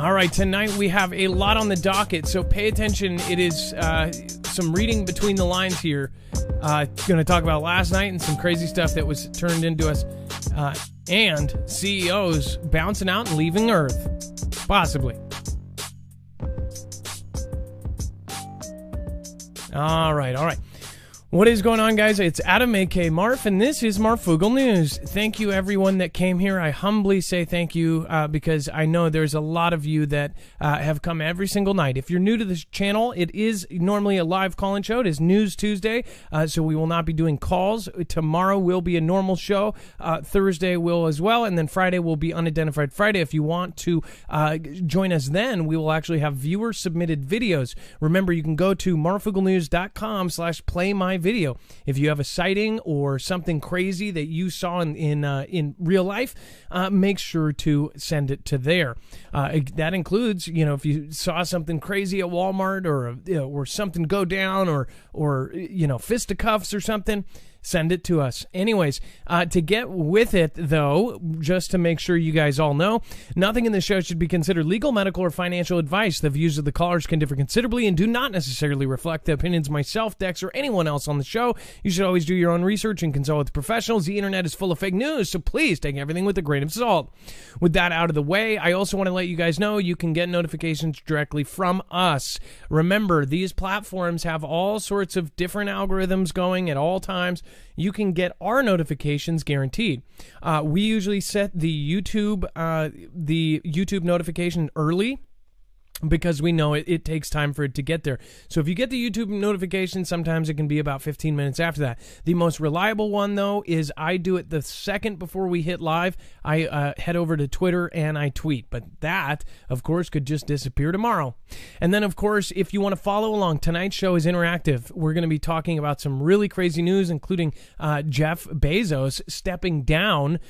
All right, tonight we have a lot on the docket, so pay attention. It is some reading between the lines here. Going to talk about last night and some crazy stuff that was turned into us, and CEOs bouncing out and leaving Earth, possibly. All right. What is going on, guys? It's Adam, a.k.a. Marf, and this is Marfoogle News. Thank you, everyone that came here. I humbly say thank you because I know there's a lot of you that have come every single night. If you're new to this channel, it is normally a live call-in show. It is News Tuesday, so we will not be doing calls. Tomorrow will be a normal show. Thursday will as well, and then Friday will be Unidentified Friday. If you want to join us then, we will actually have viewer-submitted videos. Remember, you can go to marfooglnews.com/playmyvideo. If you have a sighting or something crazy that you saw in real life, make sure to send it to there. That includes, if you saw something crazy at Walmart or something go down or fisticuffs or something. Send it to us. Anyways, to get with it, though, just to make sure you guys all know, nothing in this show should be considered legal, medical, or financial advice. The views of the callers can differ considerably and do not necessarily reflect the opinions of myself, Dex, or anyone else on the show. You should always do your own research and consult with professionals. The internet is full of fake news, so please take everything with a grain of salt. With that out of the way, I also want to let you guys know you can get notifications directly from us. Remember, these platforms have all sorts of different algorithms going at all times. You can get our notifications guaranteed. We usually set the YouTube notification early because we know it takes time for it to get there. So if you get the YouTube notification, sometimes it can be about 15 minutes after that. The most reliable one, though, is I do it the second before we hit live. I head over to Twitter and I tweet. But that, of course, could just disappear tomorrow. And then, of course, if you want to follow along, tonight's show is interactive. We're going to be talking about some really crazy news, including Jeff Bezos stepping down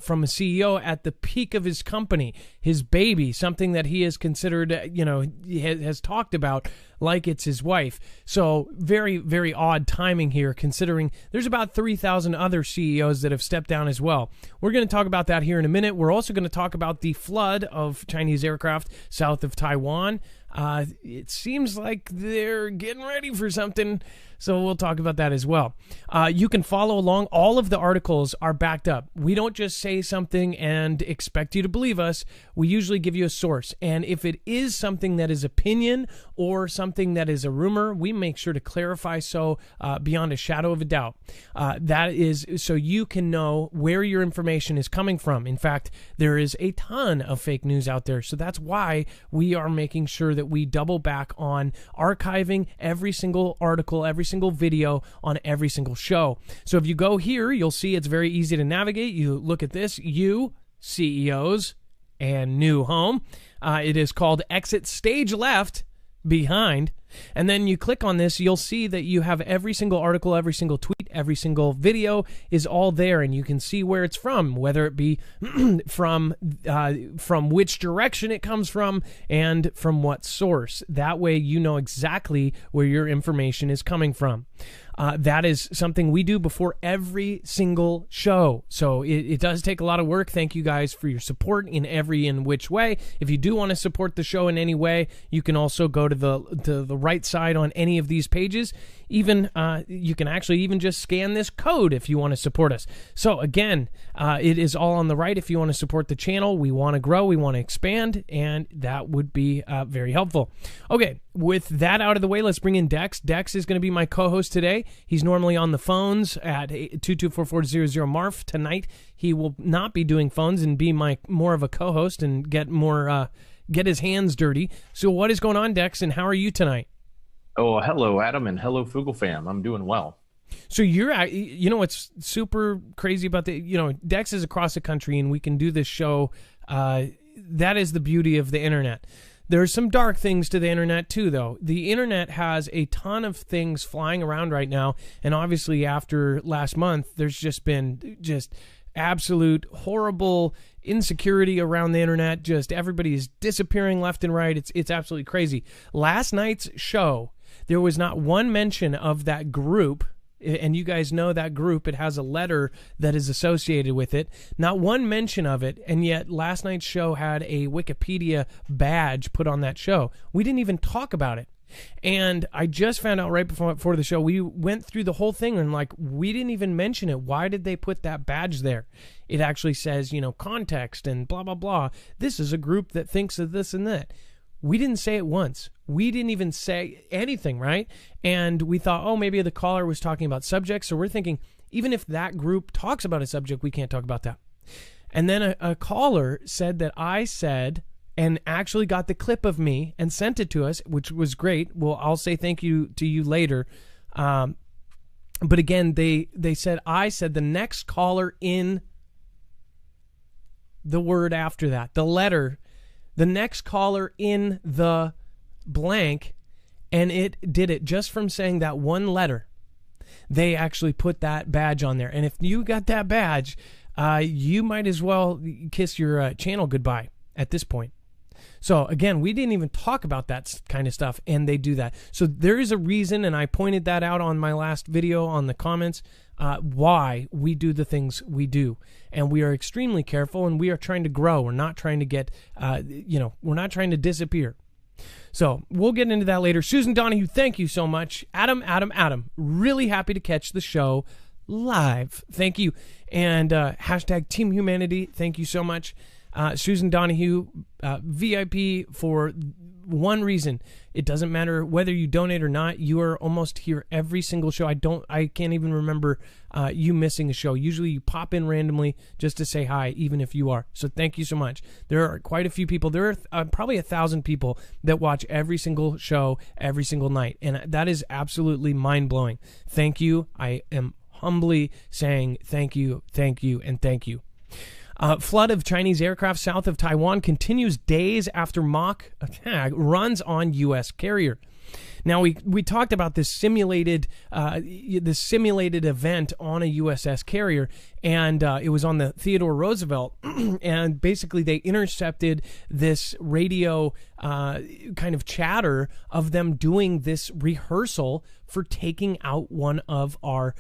from a CEO at the peak of his company, his baby, something that he has considered, he has talked about like it's his wife. So very, very odd timing here, considering there's about 3,000 other CEOs that have stepped down as well. We're going to talk about that here in a minute. We're also going to talk about the flood of Chinese aircraft south of Taiwan. It seems like they're getting ready for something, so we'll talk about that as well. You can follow along. All of the articles are backed up. We don't just say something and expect you to believe us. We usually give you a source, and if it is something that is opinion or something that is a rumor, we make sure to clarify so beyond a shadow of a doubt. That is so you can know where your information is coming from. In fact, there is a ton of fake news out there, so that's why we are making sure that we double back on archiving every single article, every single video on every single show. So if you go here, you'll see it's very easy to navigate. You look at this, CEOs and new home. It is called Exit Stage Left Behind. And then you click on this, you'll see that you have every single article, every single tweet, every single video is all there, and you can see where it's from, whether it be from which direction it comes from and from what source. That way you know exactly where your information is coming from. That is something we do before every single show. So it does take a lot of work. Thank you guys for your support in which way. If you do want to support the show in any way, you can also go to the right side on any of these pages. Even you can actually even just scan this code if you want to support us. So again, it is all on the right if you want to support the channel. We want to grow, we want to expand, and that would be very helpful. Okay, with that out of the way, let's bring in Dex. Dex is going to be my co-host today. He's normally on the phones at 224-400-MARF. Tonight, he will not be doing phones and be more of a co-host and get his hands dirty. So what is going on, Dex, and how are you tonight? Oh, hello, Adam, and hello, Foogle fam. I'm doing well. So what's super crazy about Dex is across the country, and we can do this show. That is the beauty of the internet. There's some dark things to the internet too, though. The internet has a ton of things flying around right now, and obviously after last month, there's just been absolute horrible insecurity around the internet. Just everybody is disappearing left and right. It's absolutely crazy. Last night's show, there was not one mention of that group and you guys know that group, it has a letter that is associated with it. Not one mention of it, and yet last night's show had a Wikipedia badge put on that show. We didn't even talk about it. And I just found out right before the show, we went through the whole thing and we didn't even mention it. Why did they put that badge there? It actually says, context and blah, blah, blah. This is a group that thinks of this and that. We didn't say it once. We didn't even say anything, right? And we thought, oh, maybe the caller was talking about subjects. So we're thinking, even if that group talks about a subject, we can't talk about that. And then a caller said that I said, and actually got the clip of me and sent it to us, which was great. Well, I'll say thank you to you later. But again, they said, I said the next caller in the word after that, the letter, the next caller in the blank, and it did it just from saying that one letter. They actually put that badge on there. And if you got that badge, you might as well kiss your channel goodbye at this point. So again, we didn't even talk about that kind of stuff, and they do that. So there is a reason, and I pointed that out on my last video on the comments, why we do the things we do. And we are extremely careful, and we are trying to grow. We're not trying to get, we're not trying to disappear. So we'll get into that later. Susan Donahue, thank you so much. Adam, really happy to catch the show live. Thank you. And hashtag Team Humanity, thank you so much. Susan Donahue, VIP for one reason. It doesn't matter whether you donate or not. You are almost here every single show. I can't even remember you missing a show. Usually you pop in randomly just to say hi, even if you are. So thank you so much. There are quite a few people. There are probably 1,000 people that watch every single show every single night. And that is absolutely mind-blowing. Thank you. I am humbly saying thank you, and thank you. Flood of Chinese aircraft south of Taiwan continues days after mock attack runs on U.S. carrier. Now, we talked about this simulated event on a USS carrier, and it was on the Theodore Roosevelt, and basically they intercepted this radio kind of chatter of them doing this rehearsal for taking out one of our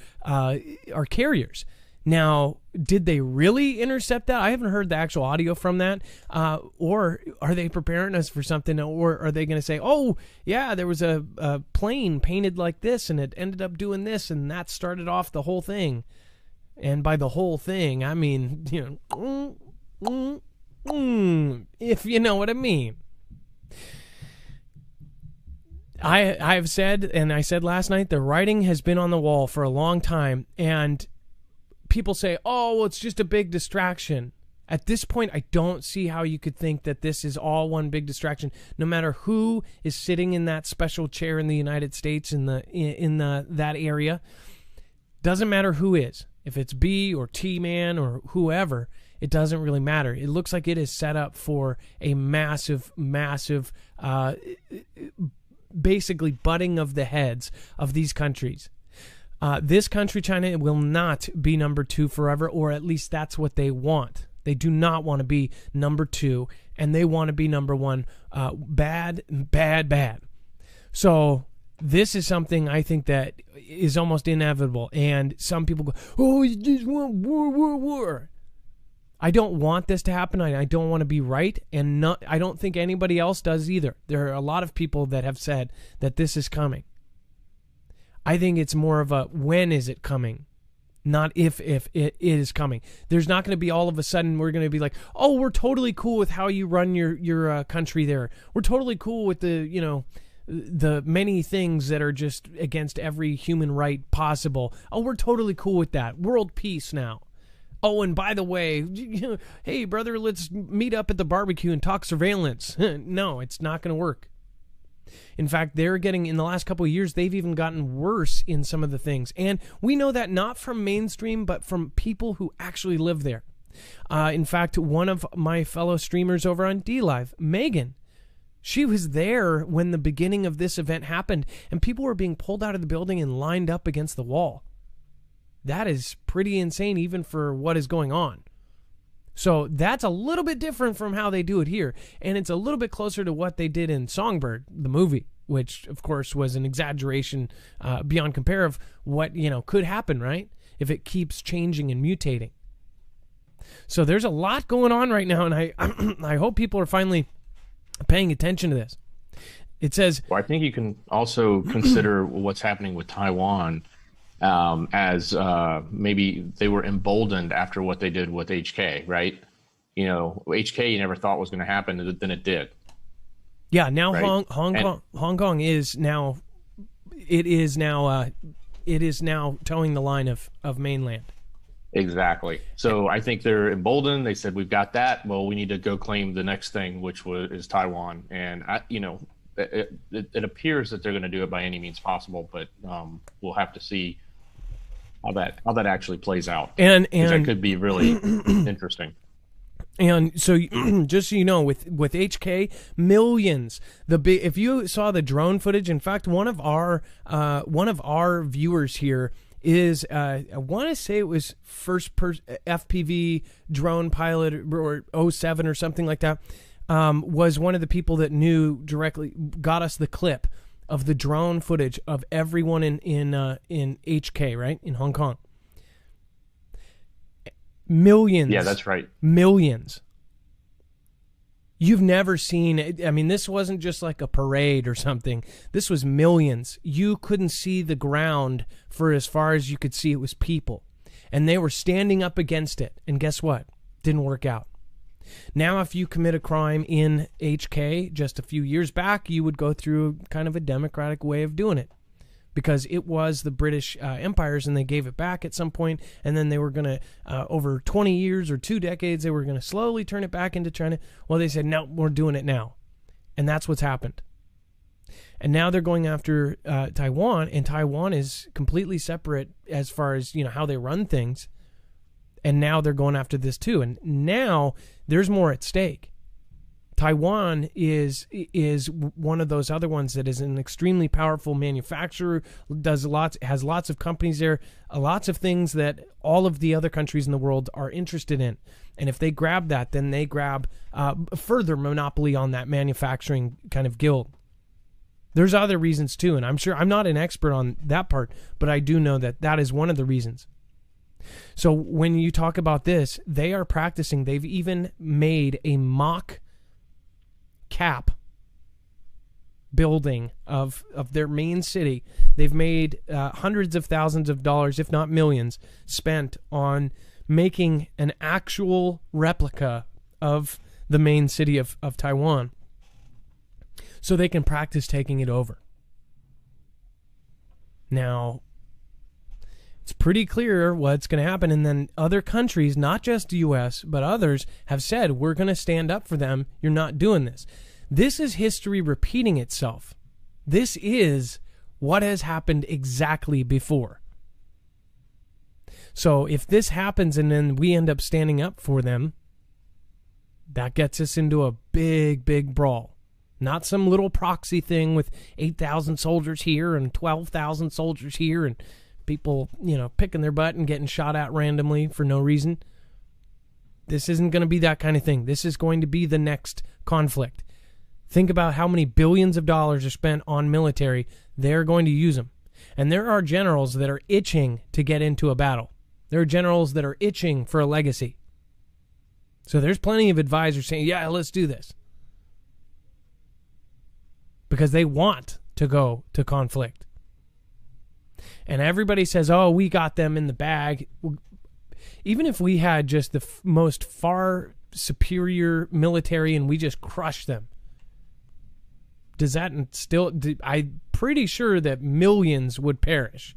carriers. Now, did they really intercept that? I haven't heard the actual audio from that. Or are they preparing us for something? Or are they going to say, oh, yeah, there was a plane painted like this and it ended up doing this and that started off the whole thing. And by the whole thing, I mean, if you know what I mean. I've said, and I said last night, the writing has been on the wall for a long time, and people say, oh, well, it's just a big distraction. At this point, I don't see how you could think that this is all one big distraction. No matter who is sitting in that special chair in the United States in that area, doesn't matter who is. If it's B or T-Man or whoever, it doesn't really matter. It looks like it is set up for a massive, basically butting of the heads of these countries. This country, China, will not be number 2 forever, or at least that's what they want. They do not want to be number 2, and they want to be number 1. Bad. So this is something I think that is almost inevitable, and some people go, oh, you just want war. I don't want this to happen. I don't want to be right, and I don't think anybody else does either. There are a lot of people that have said that this is coming. I think it's more of a when is it coming, not if it is coming. There's not going to be all of a sudden we're going to be like, oh, we're totally cool with how you run your country there. We're totally cool with the many things that are just against every human right possible. Oh, we're totally cool with that. World peace now. Oh, and by the way, hey, brother, let's meet up at the barbecue and talk surveillance. No, it's not going to work. In fact, they're getting, in the last couple of years, they've even gotten worse in some of the things. And we know that not from mainstream, but from people who actually live there. In fact, one of my fellow streamers over on DLive, Megan, she was there when the beginning of this event happened, and people were being pulled out of the building and lined up against the wall. That is pretty insane, even for what is going on. So that's a little bit different from how they do it here. And it's a little bit closer to what they did in Songbird, the movie. which of course was an exaggeration beyond compare of what could happen, right? If it keeps changing and mutating. So there's a lot going on right now, and I I hope people are finally paying attention to this. It says, well, I think you can also consider what's happening with Taiwan as maybe they were emboldened after what they did with HK, right? HK you never thought was going to happen, then it did. Yeah, now right? Hong Kong is now it is now towing the line of mainland. Exactly. So I think they're emboldened. They said, we've got that. Well, we need to go claim the next thing, which is Taiwan. And it appears that they're going to do it by any means possible, but we'll have to see how that actually plays out. And that could be really interesting. And so, just so you know, with HK, millions. If you saw the drone footage, in fact, one of our viewers here is I want to say it was first FPV drone pilot or 07 or something like that. Was one of the people that got us the clip of the drone footage of everyone in HK, right, in Hong Kong. Millions. Yeah, that's right. Millions. You've never seen, I mean, this wasn't just like a parade or something. This was millions. You couldn't see the ground for as far as you could see. It was people. And they were standing up against it. And guess what? Didn't work out. Now, if you commit a crime in HK just a few years back, you would go through kind of a democratic way of doing it. Because it was the British Empires, and they gave it back at some point, and then they were going to, over 20 years or 2 decades, they were going to slowly turn it back into China. Well, they said, no, we're doing it now. And that's what's happened. And now they're going after Taiwan, and Taiwan is completely separate as far as, how they run things. And now they're going after this too. And now there's more at stake. Taiwan is one of those other ones that is an extremely powerful manufacturer, has lots of companies there, lots of things that all of the other countries in the world are interested in. And if they grab that, then they grab further monopoly on that manufacturing kind of guild. There's other reasons too, and I'm sure I'm not an expert on that part, but I do know that is one of the reasons. So when you talk about this, they are practicing. They've even made a mock cap building of their main city. They've made hundreds of thousands of dollars, if not millions, spent on making an actual replica of the main city of Taiwan so they can practice taking it over. Now, it's pretty clear what's going to happen, and then other countries, not just the U.S., but others, have said, we're going to stand up for them. You're not doing this. This is history repeating itself. This is what has happened exactly before. So if this happens and then we end up standing up for them, that gets us into a big, big brawl. Not some little proxy thing with 8,000 soldiers here and 12,000 soldiers here and people, picking their butt and getting shot at randomly for no reason. This isn't going to be that kind of thing. This is going to be the next conflict. Think about how many billions of dollars are spent on military. They're going to use them. And there are generals that are itching to get into a battle. There are generals that are itching for a legacy. So there's plenty of advisors saying, yeah, let's do this. Because they want to go to conflict. And everybody says, oh, we got them in the bag. Even if we had just the most far superior military and we just crushed them, does that still... I'm pretty sure that millions would perish.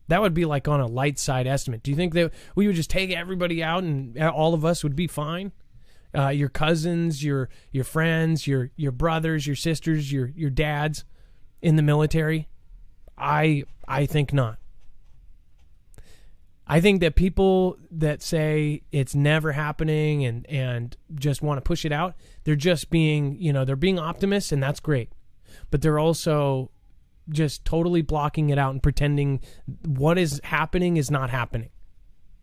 That would be like on a light side estimate. Do you think that we would just take everybody out and all of us would be fine? Your cousins, your friends, your brothers, your sisters, your dads in the military? I think not. I think that people that say it's never happening and just want to push it out, they're just being, they're being optimists, and that's great. But they're also just totally blocking it out and pretending what is happening is not happening.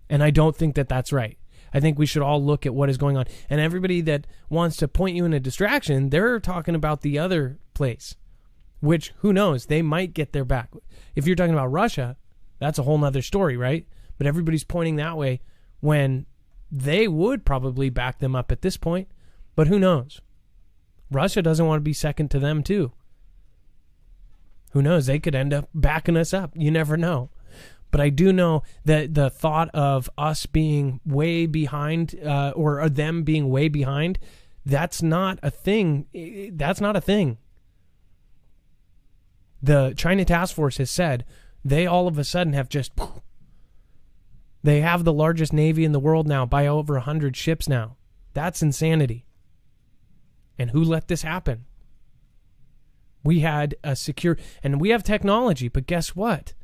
And I don't think that that's right. I think we should all look at what is going on. And everybody that wants to point you in a distraction, they're talking about the other place. which, who knows, they might get their back. If you're talking about Russia, that's a whole nother story, right? But everybody's pointing that way when they would probably back them up at this point. But who knows? Russia doesn't want to be second to them, too. Who knows? They could end up backing us up. You never know. But I do know that the thought of us being way behind or them being way behind, that's not a thing. That's not a thing. The China Task Force has said they all of a sudden have just... They have the largest navy in the world now by over 100 ships now. That's insanity. And who let this happen? We had a secure... And we have technology, but guess what?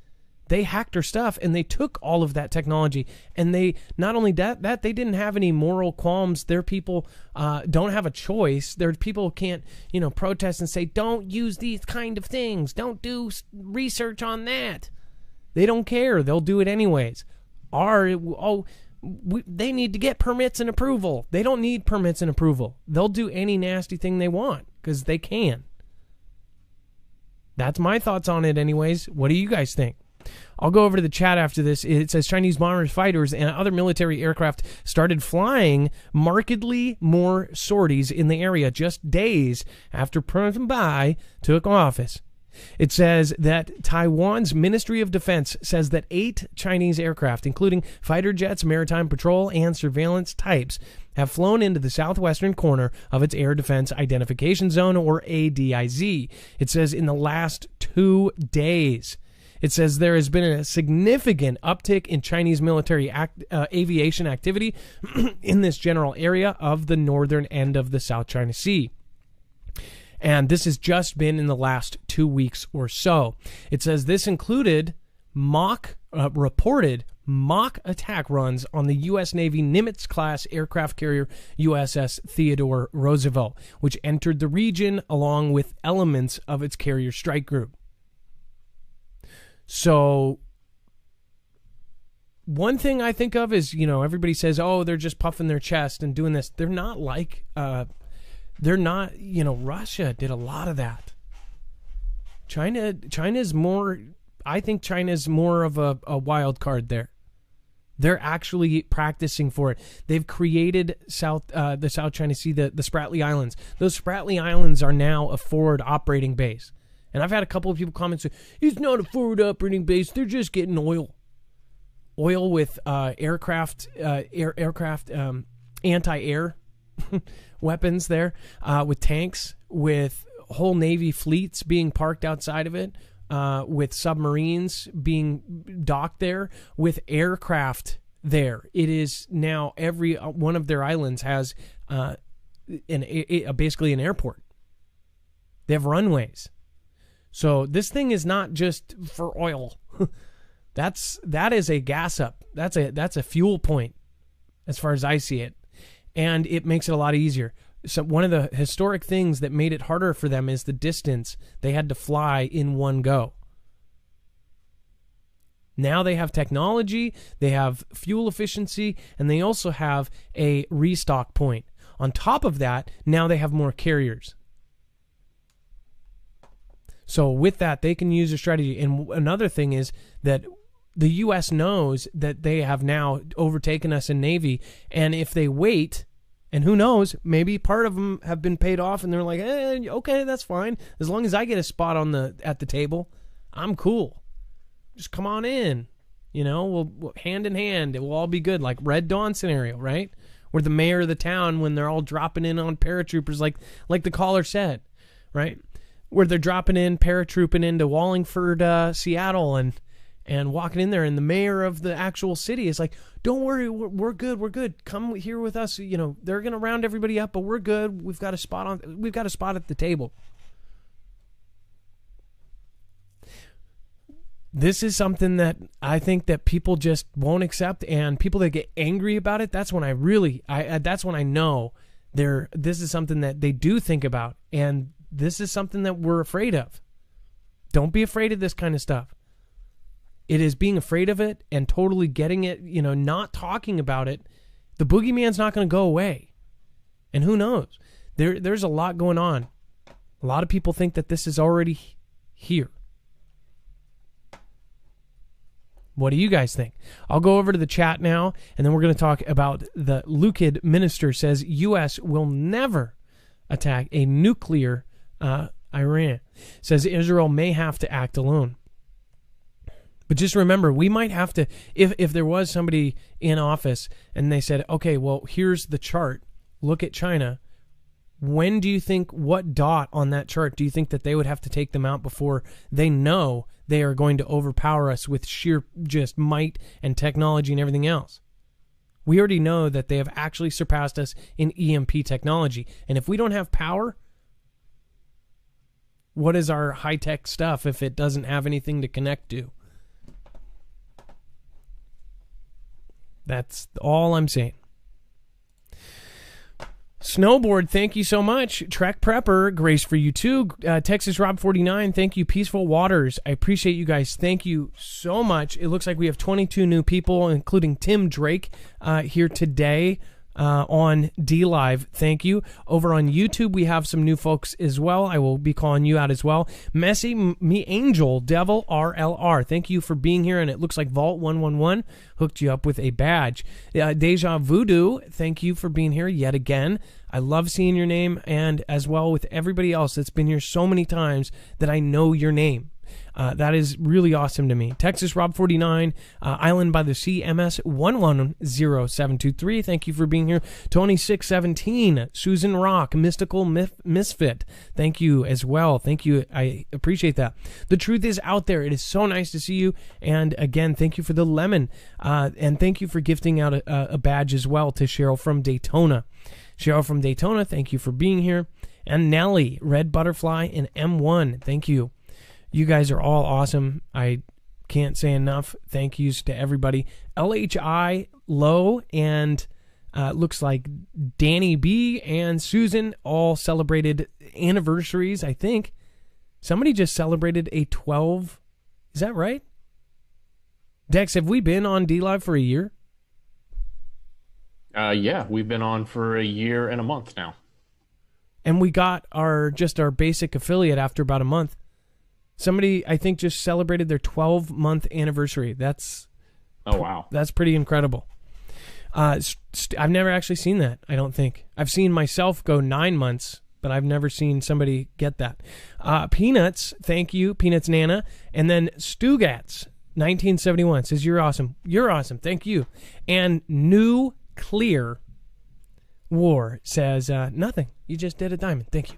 They hacked our stuff, and they took all of that technology, and they not only that they didn't have any moral qualms. Their people don't have a choice. Their people can't, protest and say, don't use these kind of things. Don't do research on that. They don't care. They'll do it anyways. They need to get permits and approval. They don't need permits and approval. They'll do any nasty thing they want because they can. That's my thoughts on it anyways. What do you guys think? I'll go over to the chat after this. It says Chinese bomber fighters and other military aircraft started flying markedly more sorties in the area just days after President Bai took office. It says that Taiwan's Ministry of Defense says that 8 Chinese aircraft, including fighter jets, maritime patrol, and surveillance types, have flown into the southwestern corner of its Air Defense Identification Zone, or ADIZ. It says in the last 2 days. It says there has been a significant uptick in Chinese military aviation activity in this general area of the northern end of the South China Sea. And this has just been in the last 2 weeks or so. It says this included reported mock attack runs on the U.S. Navy Nimitz-class aircraft carrier USS Theodore Roosevelt, which entered the region along with elements of its carrier strike group. So one thing I think of is, everybody says, oh, they're just puffing their chest and doing this. They're not like, Russia did a lot of that. China's more, I think China's more of a wild card there. They're actually practicing for it. They've created the South China Sea, the Spratly Islands. Those Spratly Islands are now a forward operating base. And I've had a couple of people comment say, it's not a forward operating base. They're just getting oil. Oil with aircraft anti-air weapons there, with tanks, with whole Navy fleets being parked outside of it, with submarines being docked there, with aircraft there. It is now every one of their islands has basically an airport. They have runways. So this thing is not just for oil. That is a gas up. That's a fuel point as far as I see it. And it makes it a lot easier. So one of the historic things that made it harder for them is the distance they had to fly in one go. Now they have technology, they have fuel efficiency, and they also have a restock point. On top of that, now they have more carriers. So with that, they can use a strategy. And another thing is that the U.S. knows that they have now overtaken us in Navy. And if they wait, and who knows, maybe part of them have been paid off and they're like, okay, that's fine. As long as I get a spot at the table, I'm cool. Just come on in. We'll hand in hand. It will all be good. Like Red Dawn scenario, right? Where the mayor of the town, when they're all dropping in on paratroopers, like the caller said, right? Where they're dropping in, paratrooping into Wallingford, Seattle, and walking in there, and the mayor of the actual city is like, don't worry, we're good. Come here with us. They're going to round everybody up, but we're good. We've got a spot at the table. This is something that I think that people just won't accept, and people that get angry about it, that's when that's when I know this is something that they do think about, and this is something that we're afraid of. Don't be afraid of this kind of stuff. It is being afraid of it and totally getting it, not talking about it. The boogeyman's not going to go away. And who knows? There's a lot going on. A lot of people think that this is already here. What do you guys think? I'll go over to the chat now, and then we're going to talk about the Lukid minister says U.S. will never attack a nuclear Iran. Says Israel may have to act alone. But just remember, we might have to, if there was somebody in office and they said, okay, well, here's the chart. Look at China. When do you think, what dot on that chart do you think that they would have to take them out before they know they are going to overpower us with sheer just might and technology and everything else? We already know that they have actually surpassed us in EMP technology. And if we don't have power, what is our high-tech stuff if it doesn't have anything to connect to? That's all I'm saying. Snowboard, thank you so much. Trek Prepper, grace for you too. Texas Rob 49, thank you. Peaceful Waters, I appreciate you guys. Thank you so much. It looks like we have 22 new people, including Tim Drake, here today on DLive. Thank you. Over on YouTube, we have some new folks as well. I will be calling you out as well. Messy Me Angel, Devil RLR, thank you for being here. And it looks like Vault 111 hooked you up with a badge. Deja Voodoo, thank you for being here yet again. I love seeing your name, and as well with everybody else that's been here so many times that I know your name. That is really awesome to me. Texas Rob 49, Island by the Sea, MS 110723. Thank you for being here. Tony 617, Susan Rock, Mystical Misfit. Thank you as well. Thank you. I appreciate that. The truth is out there. It is so nice to see you. And again, thank you for the lemon. And thank you for gifting out a badge as well to Cheryl from Daytona. Cheryl from Daytona, thank you for being here. And Nelly, Red Butterfly, and M1, thank you. You guys are all awesome. I can't say enough thank yous to everybody. LHI, Low, and looks like Danny B and Susan all celebrated anniversaries, I think. Somebody just celebrated a 12. Is that right? Dex, have we been on DLive for a year? Yeah, we've been on for a year and a month now. And we got our basic affiliate after about a month. Somebody, I think, just celebrated their 12-month anniversary. Oh, wow. That's pretty incredible. I've never actually seen that, I don't think. I've seen myself go 9 months, but I've never seen somebody get that. Peanuts, thank you, Peanuts Nana. And then Stugats, 1971, says, you're awesome. You're awesome. Thank you. And New Clear War says, nothing. You just did a diamond. Thank you.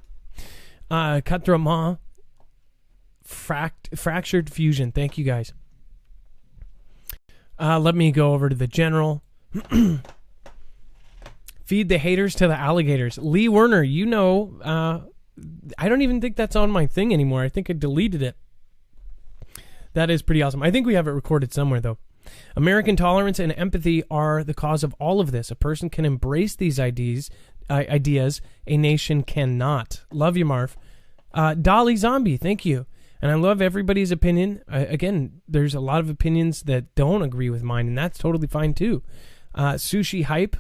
Cutthroat Ma, Fractured Fusion. Thank you, guys. Let me go over to the general. Feed the haters to the alligators. Lee Werner, you know, I don't even think that's on my thing anymore. I think I deleted it. That is pretty awesome. I think we have it recorded somewhere, though. American tolerance and empathy are the cause of all of this. A person can embrace these ideas. A nation cannot. Love you, Marv. Dolly Zombie, thank you. And I love everybody's opinion. Again, there's a lot of opinions that don't agree with mine, and that's totally fine, too. Sushi Hype,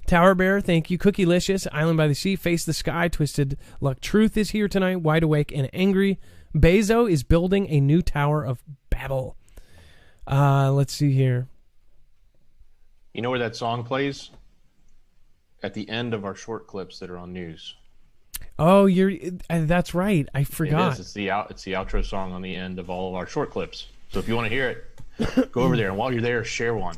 Tower Bear, thank you. Cookielicious, Island by the Sea, Face the Sky, Twisted Luck Truth is here tonight, Wide Awake and Angry. Bezo is building a new Tower of Babel. Let's see here. You know where that song plays? At the end of our short clips that are on news. Oh, that's right. I forgot. It is. It's the outro song on the end of all of our short clips. So if you want to hear it, go over there. And while you're there, share one.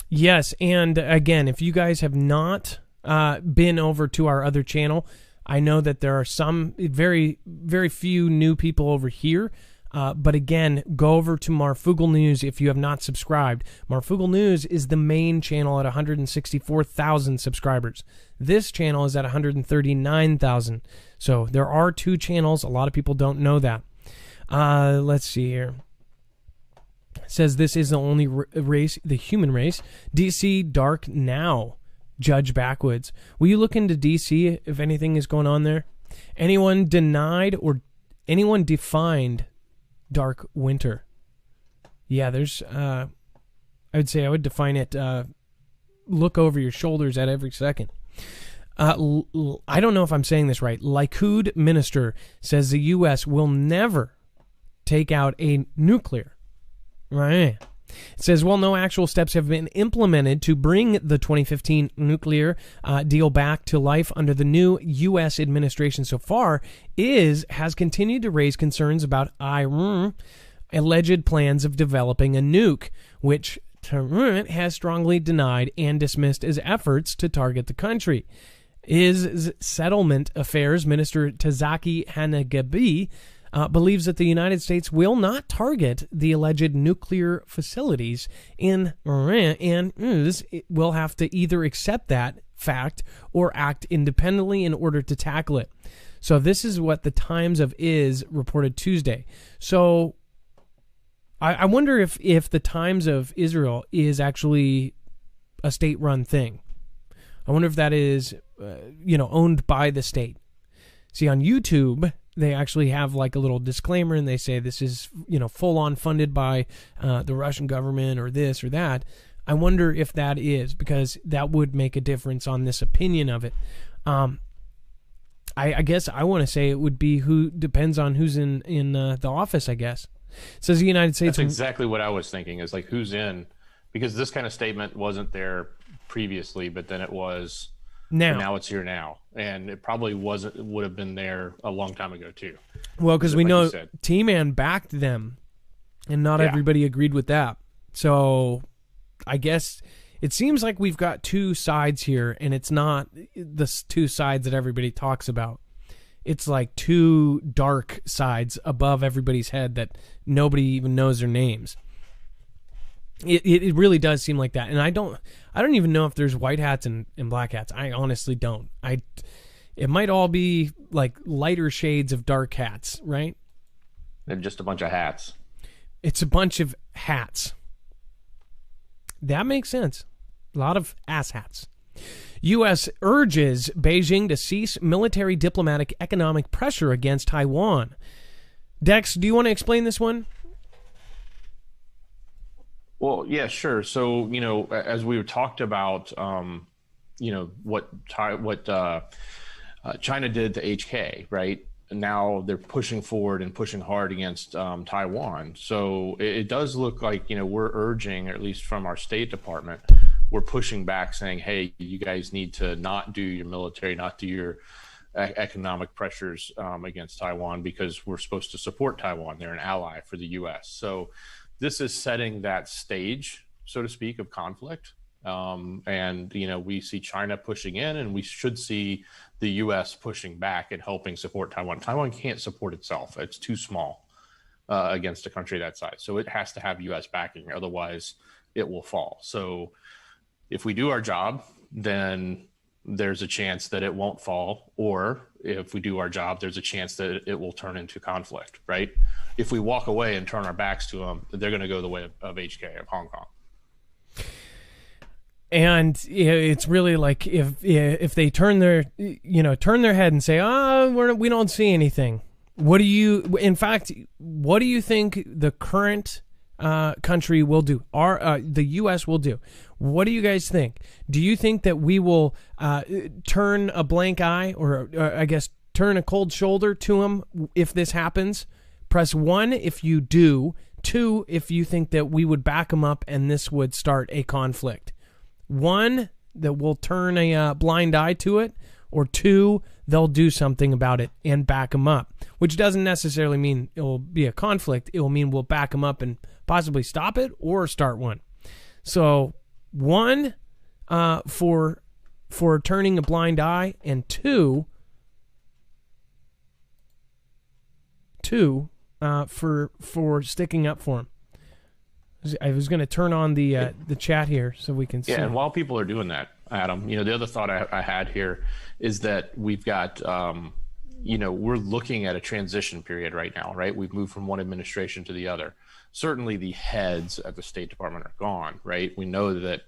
Yes, and again, if you guys have not been over to our other channel, I know that there are some very, very few new people over here. But again, go over to Marfugal News if you have not subscribed. Marfugal News is the main channel at 164,000 subscribers. This channel is at 139,000. So there are two channels. A lot of people don't know that. Let's see here. It says this is the only race, the human race. DC Dark Now. Judge Backwoods. Will you look into DC if anything is going on there? Anyone denied or anyone defined Dark Winter? Yeah, there's I would say I would define it look over your shoulders at every second. I don't know if I'm saying this right. Likud minister says the U.S. will never take out a nuclear. Right. It says, while no actual steps have been implemented to bring the 2015 nuclear deal back to life under the new U.S. administration so far, has continued to raise concerns about Iran alleged plans of developing a nuke, which Tehran has strongly denied and dismissed as efforts to target the country. His Settlement Affairs Minister Tazaki Hanagabi believes that the United States will not target the alleged nuclear facilities in Iran and will have to either accept that fact or act independently in order to tackle it. So this is what the Times of Is reported Tuesday. So I wonder if the Times of Israel is actually a state-run thing. I wonder if that is, owned by the state. See, on YouTube, they actually have like a little disclaimer, and they say this is, full-on funded by the Russian government or this or that. I wonder if that is, because that would make a difference on this opinion of it. I guess I want to say it would be who depends on who's in the office, I guess. It says the United States. That's exactly what I was thinking, is like who's in, because this kind of statement wasn't there previously, but then it was now. Now it's here now, and it probably would have been there a long time ago too. Well, because we know T-Man backed them, and not everybody agreed with that. So I guess it seems like we've got two sides here, and it's not the two sides that everybody talks about. It's like two dark sides above everybody's head that nobody even knows their names. It really does seem like that, and I don't even know if there's white hats and black hats. I honestly don't. It might all be like lighter shades of dark hats, right? They're just a bunch of hats. It's a bunch of hats. That makes sense. A lot of ass hats. U.S. urges Beijing to cease military, diplomatic, economic pressure against Taiwan. Dex, do you want to explain this one? Well, yeah, sure. So, as we talked about, what China did to HK, right? And now they're pushing forward and pushing hard against Taiwan. So it does look like, we're urging, or at least from our State Department, we're pushing back saying, hey, you guys need to not do your military, not do your economic pressures against Taiwan, because we're supposed to support Taiwan. They're an ally for the U.S. So this is setting that stage, so to speak, of conflict. And, we see China pushing in, and we should see the U.S. pushing back and helping support Taiwan. Taiwan can't support itself. It's too small against a country that size. So it has to have U.S. backing. Otherwise, it will fall. So if we do our job, then there's a chance that it won't fall. Or if we do our job, there's a chance that it will turn into conflict, right? If we walk away and turn our backs to them, they're going to go the way of HK, of Hong Kong. And it's really like if they turn their head and say, we don't see anything. What do you think the current country will do? The U.S. will do? What do you guys think? Do you think that we will turn a blank eye, or I guess turn a cold shoulder to them if this happens? Press 1 if you do. 2 if you think that we would back them up and this would start a conflict. 1, that we'll turn a blind eye to it, or 2, they'll do something about it and back them up, which doesn't necessarily mean it will be a conflict. It will mean we'll back them up and possibly stop it or start one. So 1 for turning a blind eye, and 2 for sticking up for him. I was going to turn on the chat here so we can see. Yeah, and while people are doing that, Adam, the other thought I had here is that we've got, we're looking at a transition period right now, right? We've moved from one administration to the other. Certainly the heads at the State Department are gone, right? We know that,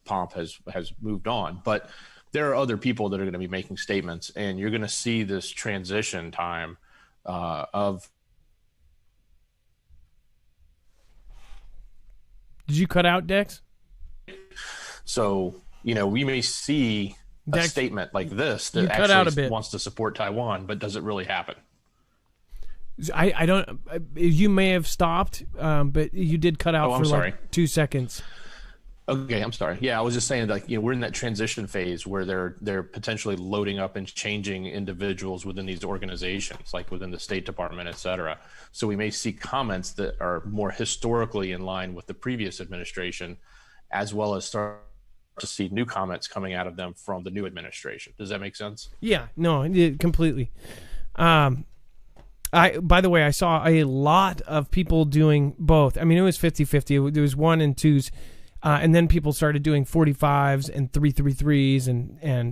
Pomp has moved on, but there are other people that are going to be making statements, and you're going to see this transition time of. Did you cut out, Dex? So, we may see a statement like this that actually wants to support Taiwan, but does it really happen? I don't. You may have stopped, but you did cut out for sorry. like 2 seconds. Okay, I'm sorry. Yeah, I was just saying, like, we're in that transition phase where they're potentially loading up and changing individuals within these organizations, like within the State Department, et cetera. So we may see comments that are more historically in line with the previous administration, as well as start to see new comments coming out of them from the new administration. Does that make sense? Yeah, no, completely. By the way, I saw a lot of people doing both. I mean, it was 50-50. There was 1 and 2s. And then people started doing 45s and 333s and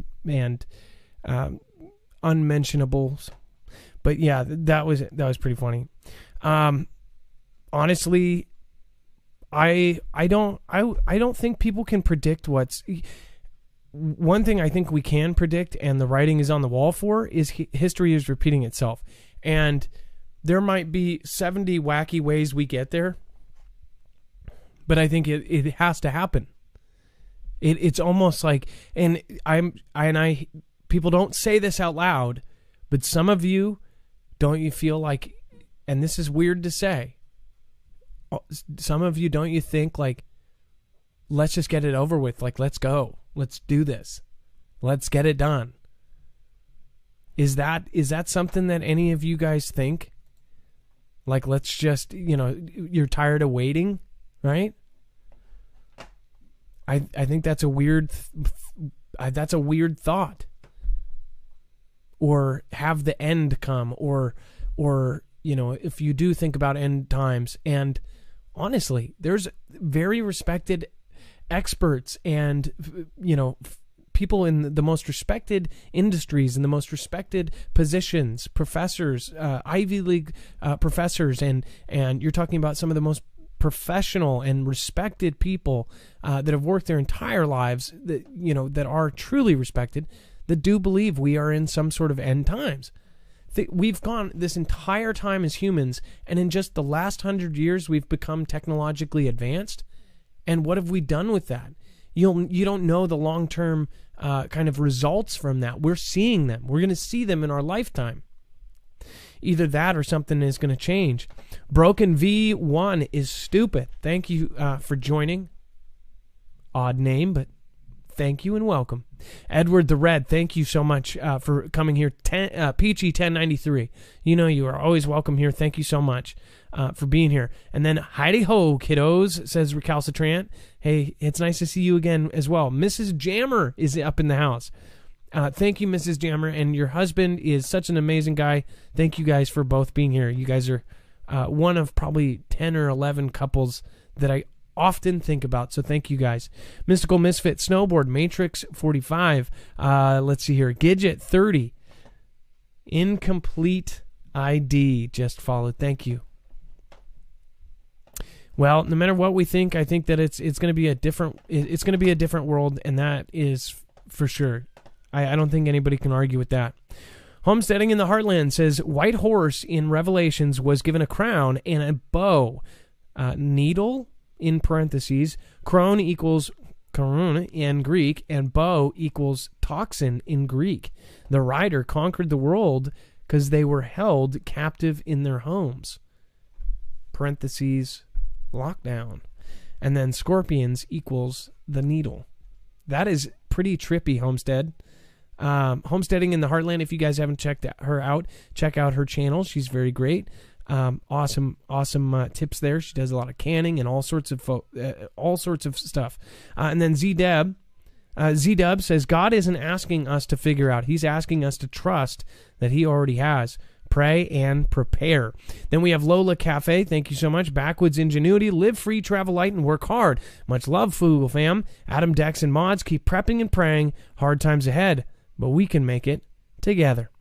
unmentionables. But yeah, that was pretty funny. Honestly, I don't think people can predict what's. One thing I think we can predict, and the writing is on the wall for, is history is repeating itself. And there might be 70 wacky ways we get there. But I think it has to happen. It's almost like, and people don't say this out loud, but some of you, don't you feel like, and this is weird to say, some of you, don't you think like, let's just get it over with, like, let's go, let's do this, let's get it done. Is that something that any of you guys think? Like, let's just, you're tired of waiting, right? I think that's a weird thought. Or have the end come, or if you do think about end times, and honestly, there's very respected experts and people in the most respected industries and the most respected positions, professors, Ivy League professors, and you're talking about some of the most professional and respected people that have worked their entire lives, that are truly respected, that do believe we are in some sort of end times. We've gone this entire time as humans, and in just the last 100 years, we've become technologically advanced. And what have we done with that? You don't know the long-term kind of results from that. We're seeing them. We're going to see them in our lifetime. Either that or something is going to change. Broken V1 is stupid. Thank you for joining. Odd name, but thank you and welcome. Edward the Red, thank you so much for coming here. Peachy 1093, you are always welcome here. Thank you so much for being here. And then Heidi Ho, kiddos, says Recalcitrant. Hey, it's nice to see you again as well. Mrs. Jammer is up in the house. Thank you, Mrs. Jammer, and your husband is such an amazing guy. Thank you guys for both being here. You guys are one of probably 10 or 11 couples that I often think about, so thank you guys. Mystical Misfit Snowboard, Matrix 45, let's see here, Gidget 30, Incomplete ID just followed. Thank you. Well, no matter what we think, I think that it's going to be a different world, and that is for sure. I don't think anybody can argue with that. Homesteading in the Heartland says, White Horse in Revelations was given a crown and a bow. Needle, in parentheses, crone equals karun in Greek, and bow equals toxin in Greek. The rider conquered the world because they were held captive in their homes. Parentheses, lockdown. And then scorpions equals the needle. That is pretty trippy, Homestead. Homesteading in the Heartland, if you guys haven't checked her out, check out her channel. She's very great. Awesome tips there. She does a lot of canning and all sorts of stuff. And then Z-Dub says, God isn't asking us to figure out. He's asking us to trust that he already has. Pray and prepare. Then we have Lola Cafe. Thank you so much. Backwoods Ingenuity. Live free, travel light, and work hard. Much love, Foogle fam. Adam, Dex, and Mods. Keep prepping and praying. Hard times ahead, but we can make it together.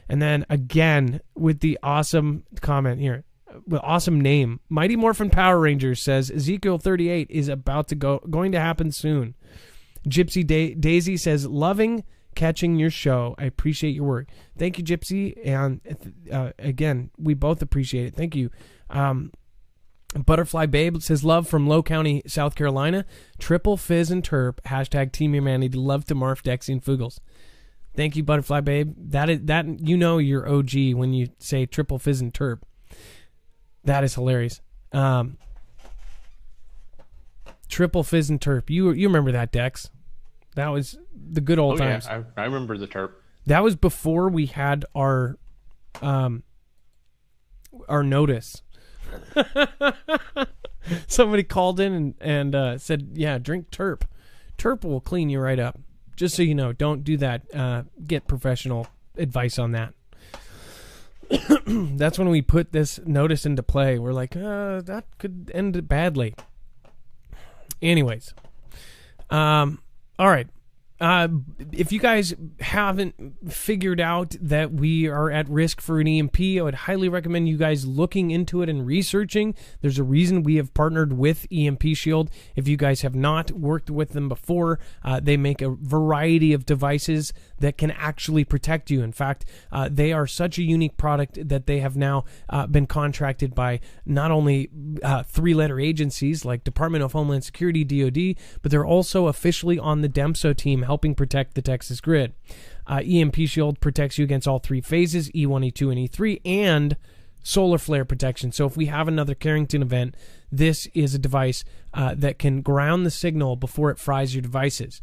And then again with the awesome comment here, with awesome name, Mighty Morphin Power Rangers says Ezekiel 38 is going to happen soon. Gypsy Daisy says, loving catching your show. I appreciate your work. Thank you, Gypsy. And again, we both appreciate it. Thank you. Butterfly Babe says, love from Low County, South Carolina. Triple Fizz and Terp. Hashtag Team Humanity. Love to Marf, Dexy, and Fuggles. Thank you, Butterfly Babe. That you're OG when you say Triple Fizz and Terp. That is hilarious. Triple fizz and terp. You remember that, Dex? That was the good old times. Yeah, I remember the terp. That was before we had our notice. Somebody called in and said, "Yeah, drink terp. Terp will clean you right up." Just so you know, don't do that. Get professional advice on that. That's when we put this notice into play. We're like, that could end badly. Anyways, all right. If you guys haven't figured out that we are at risk for an EMP, I would highly recommend you guys looking into it and researching. There's a reason we have partnered with EMP Shield. If you guys have not worked with them before, they make a variety of devices that can actually protect you. In fact, they are such a unique product that they have now been contracted by not only three-letter agencies like Department of Homeland Security, DoD, but they're also officially on the DEMSO team helping protect the Texas grid. EMP Shield protects you against all three phases, E1, E2, and E3, and solar flare protection. So if we have another Carrington event, this is a device that can ground the signal before it fries your devices.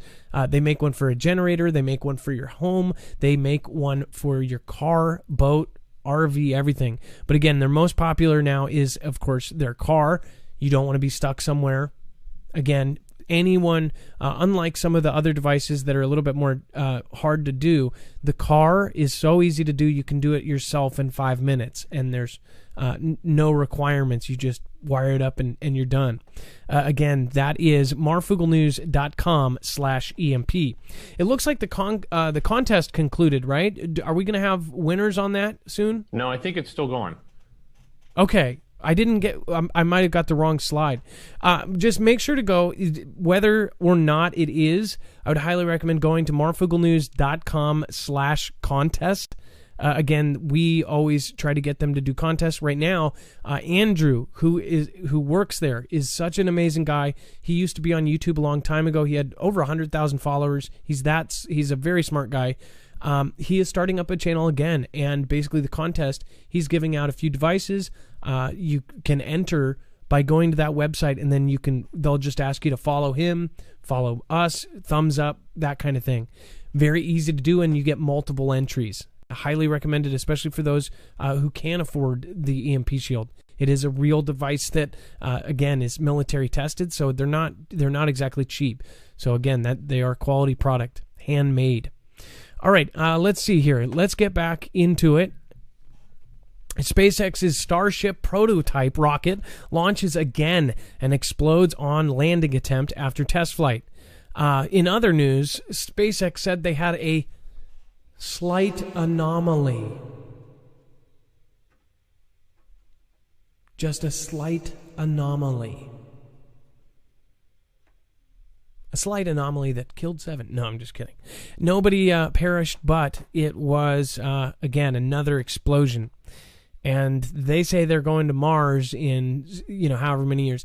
They make one for a generator. They make one for your home. They make one for your car, boat, RV, everything. But again, their most popular now is, of course, their car. You don't want to be stuck somewhere. Again, anyone, unlike some of the other devices that are a little bit more hard to do, the car is so easy to do. You can do it yourself in 5 minutes, and there's no requirements. You just wire it up and you're done. Again, that is marfugelnews.com/EMP. It looks like the contest concluded, right? Are we going to have winners on that soon? No, I think it's still going. Okay. I didn't get, I might have got the wrong slide. Just make sure to go, whether or not it is, I would highly recommend going to marfugelnews.com/contest. Again, we always try to get them to do contests. Right now, Andrew, who works there, is such an amazing guy. He used to be on YouTube a long time ago. He had over 100,000 followers. He's a very smart guy. He is starting up a channel again, and basically the contest, he's giving out a few devices. You can enter by going to that website, and then they'll just ask you to follow him, follow us, thumbs up, that kind of thing. Very easy to do, and you get multiple entries. I highly recommend it, especially for those who can't afford the EMP Shield. It is a real device that, again, is military tested, so they're not exactly cheap. So again, that they are a quality product, handmade. All right, let's see here. Let's get back into it. SpaceX's Starship prototype rocket launches again and explodes on landing attempt after test flight. In other news, SpaceX said they had a slight anomaly. Just a slight anomaly. A slight anomaly that killed 7. No, I'm just kidding. Nobody perished, but it was, again, another explosion. And they say they're going to Mars in, however many years.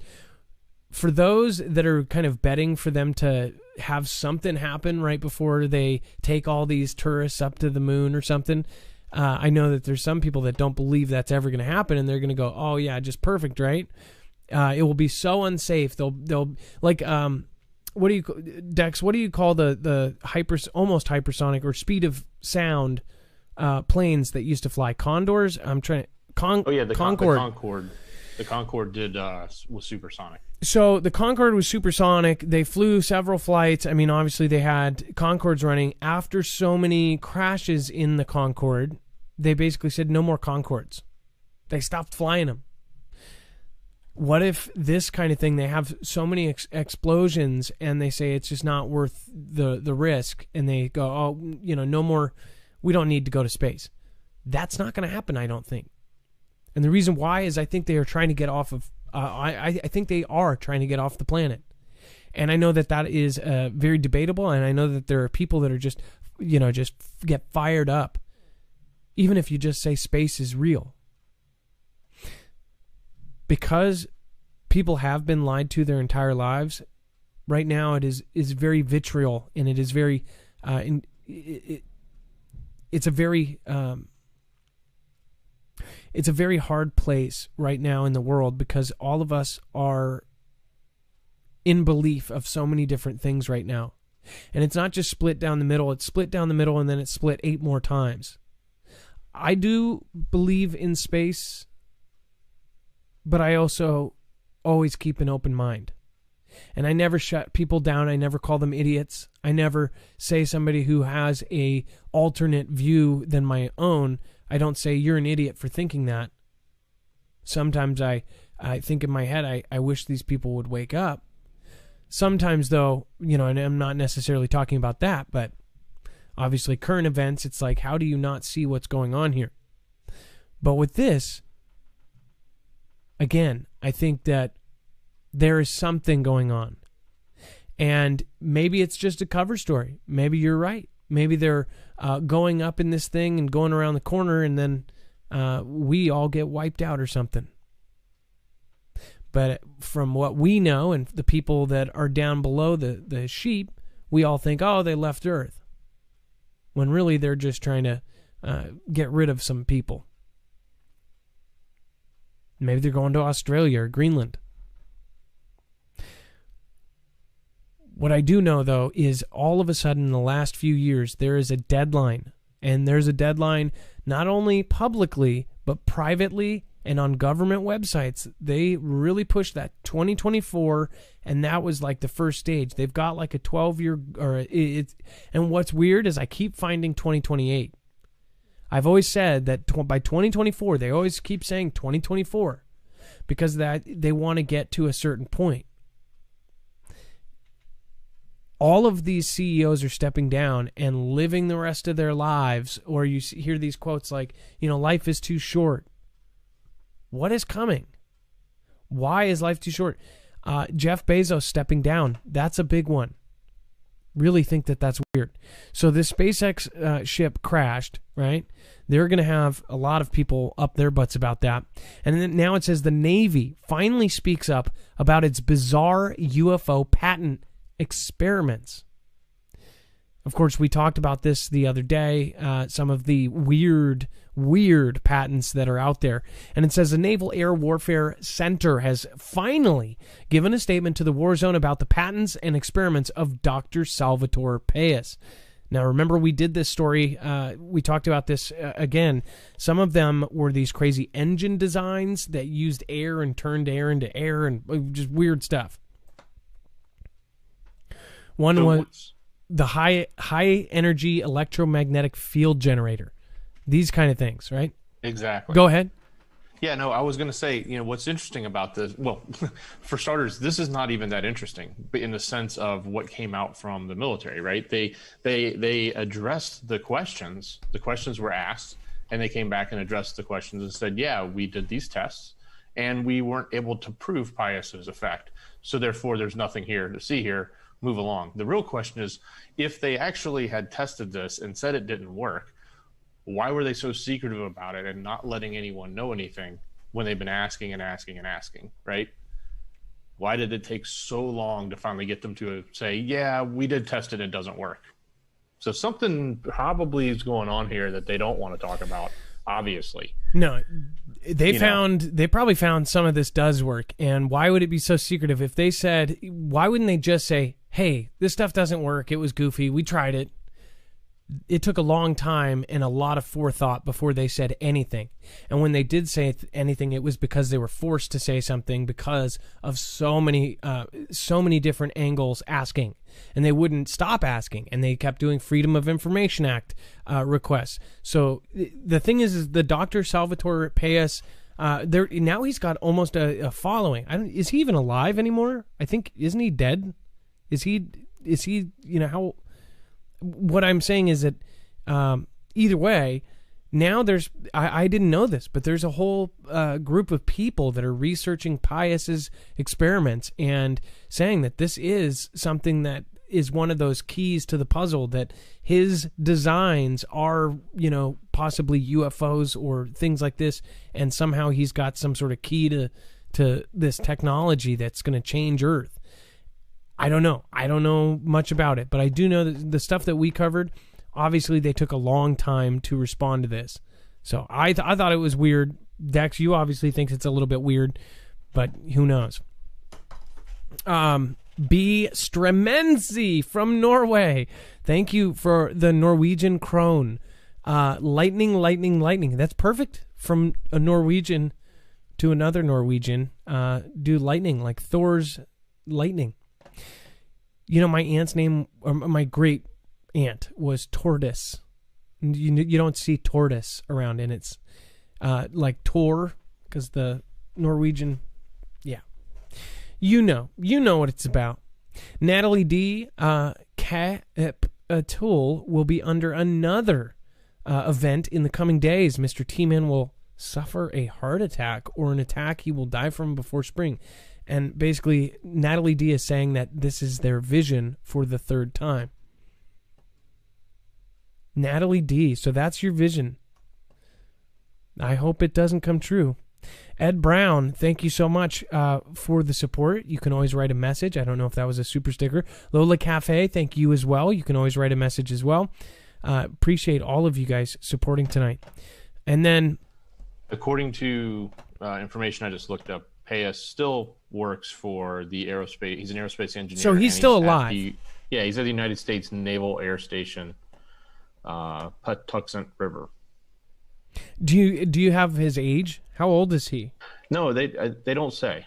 For those that are kind of betting for them to have something happen right before they take all these tourists up to the moon or something, I know that there's some people that don't believe that's ever going to happen, and they're going to go, oh, yeah, just perfect, right? It will be so unsafe. They'll like... what do you, Dex? What do you call the almost hypersonic or speed of sound planes that used to fly? Condors? I'm trying to the Concorde. The Concorde was supersonic. So the Concorde was supersonic. They flew several flights. I mean, obviously they had Concordes running. After so many crashes in the Concorde, they basically said no more Concordes. They stopped flying them. What if this kind of thing, they have so many explosions and they say it's just not worth the risk, and they go, oh, no more, we don't need to go to space. That's not going to happen, I don't think. And the reason why is I think they are trying to get off of, I think they are trying to get off the planet. And I know that is very debatable, and I know that there are people that are just get fired up, even if you just say space is real. Because people have been lied to their entire lives, right now it is very vitriol, and it is very, it's a very It's a very hard place right now in the world because all of us are in belief of so many different things right now. And it's not just split down the middle, it's split down the middle and then it's split 8 more times. I do believe in space, but I also always keep an open mind. And I never shut people down. I never call them idiots. I never say somebody who has a alternate view than my own. I don't say you're an idiot for thinking that. Sometimes I think in my head, I wish these people would wake up. Sometimes though, and I'm not necessarily talking about that, but obviously current events, it's like, how do you not see what's going on here? But with this, again, I think that there is something going on. And maybe it's just a cover story. Maybe you're right. Maybe they're going up in this thing and going around the corner and then we all get wiped out or something. But from what we know and the people that are down below the sheep, we all think, oh, they left Earth. When really they're just trying to get rid of some people. Maybe they're going to Australia or Greenland. What I do know, though, is all of a sudden in the last few years, there is a deadline. And there's a deadline not only publicly, but privately and on government websites. They really pushed that 2024, and that was like the first stage. They've got like a 12-year... And what's weird is I keep finding 2028. I've always said that by 2024, they always keep saying 2024 because that they want to get to a certain point. All of these CEOs are stepping down and living the rest of their lives, or you hear these quotes like, life is too short. What is coming? Why is life too short? Jeff Bezos stepping down. That's a big one. Really think that that's weird. So this SpaceX ship crashed, right? They're going to have a lot of people up their butts about that. And then now it says the Navy finally speaks up about its bizarre UFO patent experiments. Of course, we talked about this the other day, some of the weird patents that are out there. And it says the Naval Air Warfare Center has finally given a statement to the war zone about the patents and experiments of Dr. Salvatore Pais. Now, remember, we did this story. We talked about this again. Some of them were these crazy engine designs that used air and turned air into air and just weird stuff. One was the high energy electromagnetic field generator. These kind of things, right? Exactly. Go ahead. Yeah, no, I was going to say, what's interesting about this, well, for starters, this is not even that interesting, but in the sense of what came out from the military, right? They addressed the questions were asked, and they came back and addressed the questions and said, yeah, we did these tests, and we weren't able to prove Pais's effect. So therefore, there's nothing here to see here. Move along. The real question is, if they actually had tested this and said it didn't work, why were they so secretive about it and not letting anyone know anything when they've been asking and asking and asking, right? Why did it take so long to finally get them to say, yeah, we did test it, it doesn't work? So something probably is going on here that they don't want to talk about, obviously. No, they probably found some of this does work. And why would it be so secretive? If they said, why wouldn't they just say, hey, this stuff doesn't work, it was goofy, we tried it. It took a long time and a lot of forethought before they said anything. And when they did say anything, it was because they were forced to say something because of so many different angles asking. And they wouldn't stop asking. And they kept doing Freedom of Information Act requests. So the thing is the Dr. Salvatore Pais, now he's got almost a following. Is he even alive anymore? I think, isn't he dead? Is he, how... What I'm saying is that either way, now there's, I didn't know this, but there's a whole group of people that are researching Pais's experiments and saying that this is something that is one of those keys to the puzzle, that his designs are, possibly UFOs or things like this, and somehow he's got some sort of key to this technology that's going to change Earth. I don't know. I don't know much about it, but I do know that the stuff that we covered, obviously they took a long time to respond to this. So I thought it was weird. Dex, you obviously thinks it's a little bit weird, but who knows? B. Stremenzi from Norway. Thank you for the Norwegian krone. Lightning, lightning, lightning. That's perfect. From a Norwegian to another Norwegian. Do lightning, like Thor's lightning. You know, my aunt's name, or my great aunt, was Tortoise. You don't see tortoise around, and it's like Tor, because the Norwegian, yeah. You know what it's about. Natalie D. Tool will be under another event in the coming days. Mr. T-Man will suffer a heart attack or an attack he will die from before spring. And basically, Natalie D. is saying that this is their vision for the third time. Natalie D. So that's your vision. I hope it doesn't come true. Ed Brown, thank you so much for the support. You can always write a message. I don't know if that was a super sticker. Lola Cafe, thank you as well. You can always write a message as well. Appreciate all of you guys supporting tonight. And then, according to information I just looked up, Payas still works for the aerospace. He's an aerospace engineer. So he's still alive. He's at the United States Naval Air Station, Patuxent River. Do you have his age? How old is he? No, they don't say.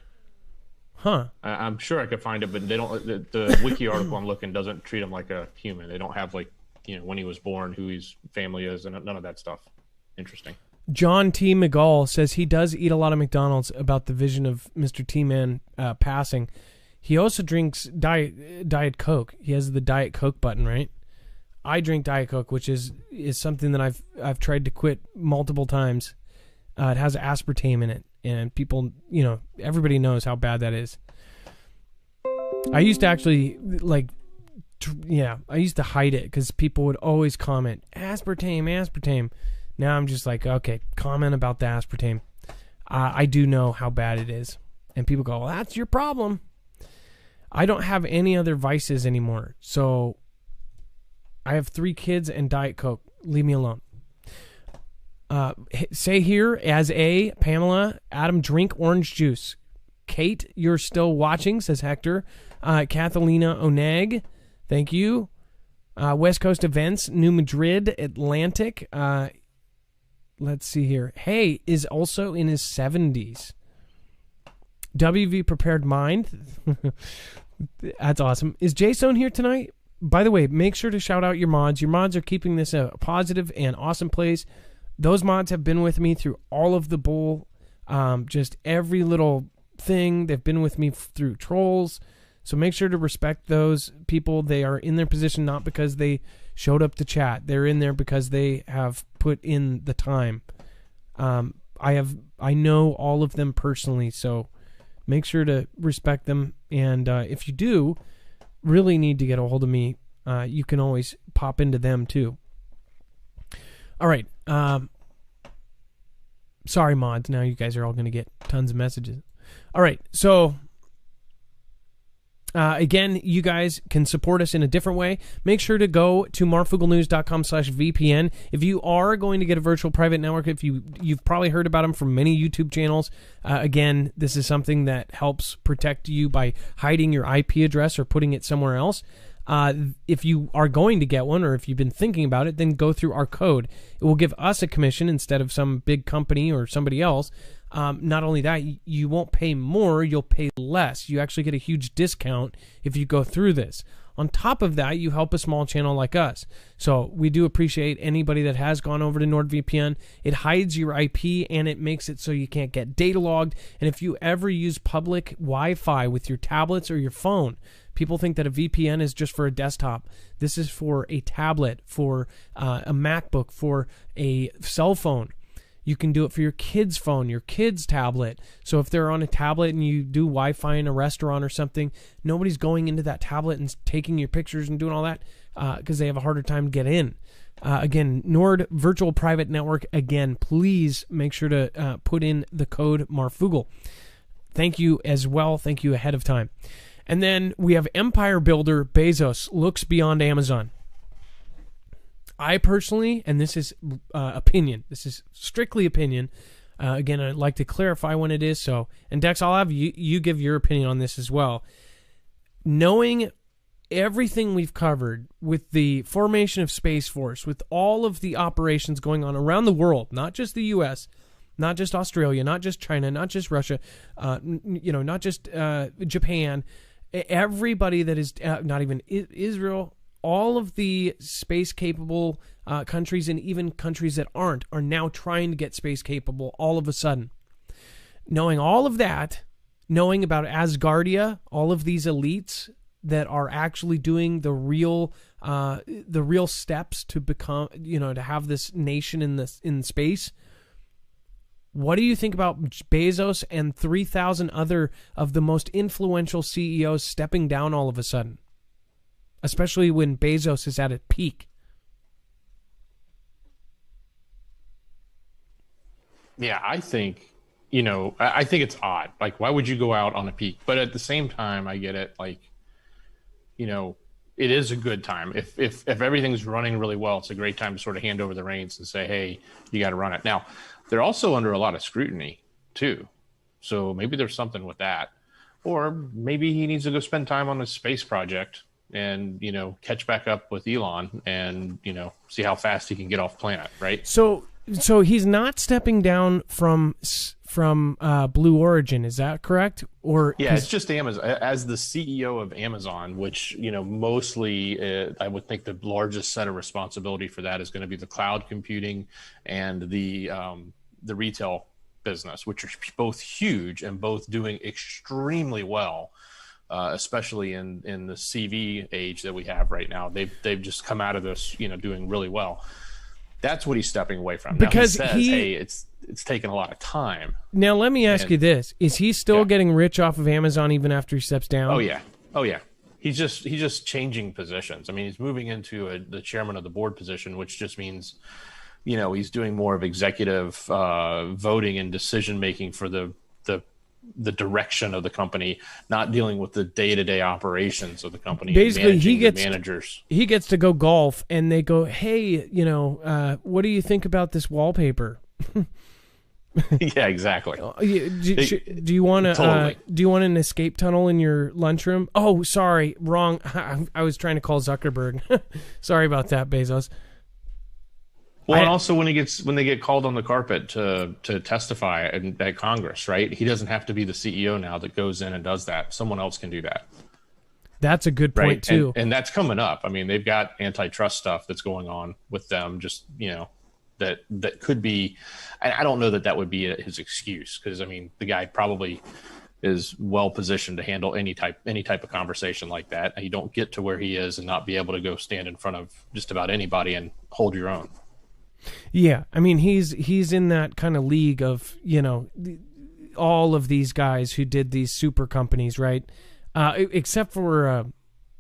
Huh. I'm sure I could find it, but they don't. The wiki article I'm looking doesn't treat him like a human. They don't have when he was born, who his family is, and none of that stuff. Interesting. John T. McGall says he does eat a lot of McDonald's about the vision of Mr. T-Man passing. He also drinks Diet Coke. He has the Diet Coke button, right? I drink Diet Coke, which is something that I've tried to quit multiple times. It has aspartame in it, and people, everybody knows how bad that is. I used to actually I used to hide it because people would always comment aspartame. Now I'm just like, okay, comment about the aspartame. I do know how bad it is, and people go, well, that's your problem. I don't have any other vices anymore, so I have 3 kids and Diet Coke. Leave me alone. Say here, as a Pamela, Adam, drink orange juice. Kate, you're still watching, says Hector. Catalina Oneg, thank you. West Coast Events, New Madrid, Atlantic. Let's see here. Hey is also in his 70s. WV Prepared Mind. That's awesome. Is Jason here tonight? By the way, make sure to shout out your mods. Your mods are keeping this a positive and awesome place. Those mods have been with me through all of the bull, just every little thing. They've been with me through trolls. So make sure to respect those people. They are in their position not because they showed up to chat. They're in there because they have put in the time. I know all of them personally, so make sure to respect them. And if you do really need to get a hold of me, you can always pop into them too. All right. Sorry, mods. Now you guys are all going to get tons of messages. All right. So, again, you guys can support us in a different way. Make sure to go to marfugelnews.com/VPN. If you are going to get a virtual private network, if you've probably heard about them from many YouTube channels. Again, this is something that helps protect you by hiding your IP address or putting it somewhere else. If you are going to get one, or if you've been thinking about it, then go through our code. It will give us a commission instead of some big company or somebody else. Not only that, you won't pay more, you'll pay less. You actually get a huge discount if you go through this. On top of that, you help a small channel like us. So we do appreciate anybody that has gone over to NordVPN. It hides your IP and it makes it so you can't get data logged. And if you ever use public Wi-Fi with your tablets or your phone, people think that a VPN is just for a desktop. This is for a tablet, for a MacBook, for a cell phone. You can do it for your kid's phone, your kid's tablet. So if they're on a tablet and you do Wi-Fi in a restaurant or something, nobody's going into that tablet and taking your pictures and doing all that because they have a harder time to get in. Again, Nord Virtual Private Network. Again, please make sure to put in the code Marfugel. Thank you as well. Thank you ahead of time. And then we have Empire Builder Bezos looks beyond Amazon. I personally, and this is opinion, this is strictly opinion. Again, I'd like to clarify when it is so. And Dex, I'll have you give your opinion on this as well. Knowing everything we've covered with the formation of Space Force, with all of the operations going on around the world, not just the U.S., not just Australia, not just China, not just Russia, not just Japan, everybody that is not even Israel, all of the space-capable countries and even countries that aren't are now trying to get space-capable all of a sudden. Knowing all of that, knowing about Asgardia, all of these elites that are actually doing the real steps to become, to have this nation in space. What do you think about Bezos and 3,000 other of the most influential CEOs stepping down all of a sudden? Especially when Bezos is at its peak. Yeah, I think, I think it's odd. Like, why would you go out on a peak? But at the same time, I get it. Like, it is a good time. If everything's running really well, it's a great time to sort of hand over the reins and say, hey, you got to run it. Now, they're also under a lot of scrutiny, too. So maybe there's something with that. Or maybe he needs to go spend time on a space project and, catch back up with Elon and, see how fast he can get off planet, right? So he's not stepping down from Blue Origin, is that correct? Or yeah, it's just Amazon as the CEO of Amazon, which mostly I would think the largest set of responsibility for that is going to be the cloud computing and the retail business, which are both huge and both doing extremely well, especially in the CV age that we have right now. They've just come out of this, doing really well. That's what he's stepping away from. Because now he says, hey, it's taken a lot of time. Now, let me ask you this. Is he still getting rich off of Amazon even after he steps down? Oh, yeah. He's just changing positions. I mean, he's moving into the chairman of the board position, which just means, he's doing more of executive voting and decision-making for the direction of the company, not dealing with the day-to-day operations of the company. Basically, he gets managers. He gets to go golf, and they go, "Hey, what do you think about this wallpaper?" Yeah, exactly. Do you want an escape tunnel in your lunchroom? Oh, sorry, wrong. I was trying to call Zuckerberg. Sorry about that, Bezos. Well, and also when they get called on the carpet to testify at Congress, right? He doesn't have to be the CEO now that goes in and does that. Someone else can do that. That's a good point, right? too. And that's coming up. I mean, they've got antitrust stuff that's going on with them. Just that could be. I don't know that would be his excuse, because I mean, the guy probably is well positioned to handle any type of conversation like that. You don't get to where he is and not be able to go stand in front of just about anybody and hold your own. Yeah, I mean, he's in that kind of league of, all of these guys who did these super companies, right? Except for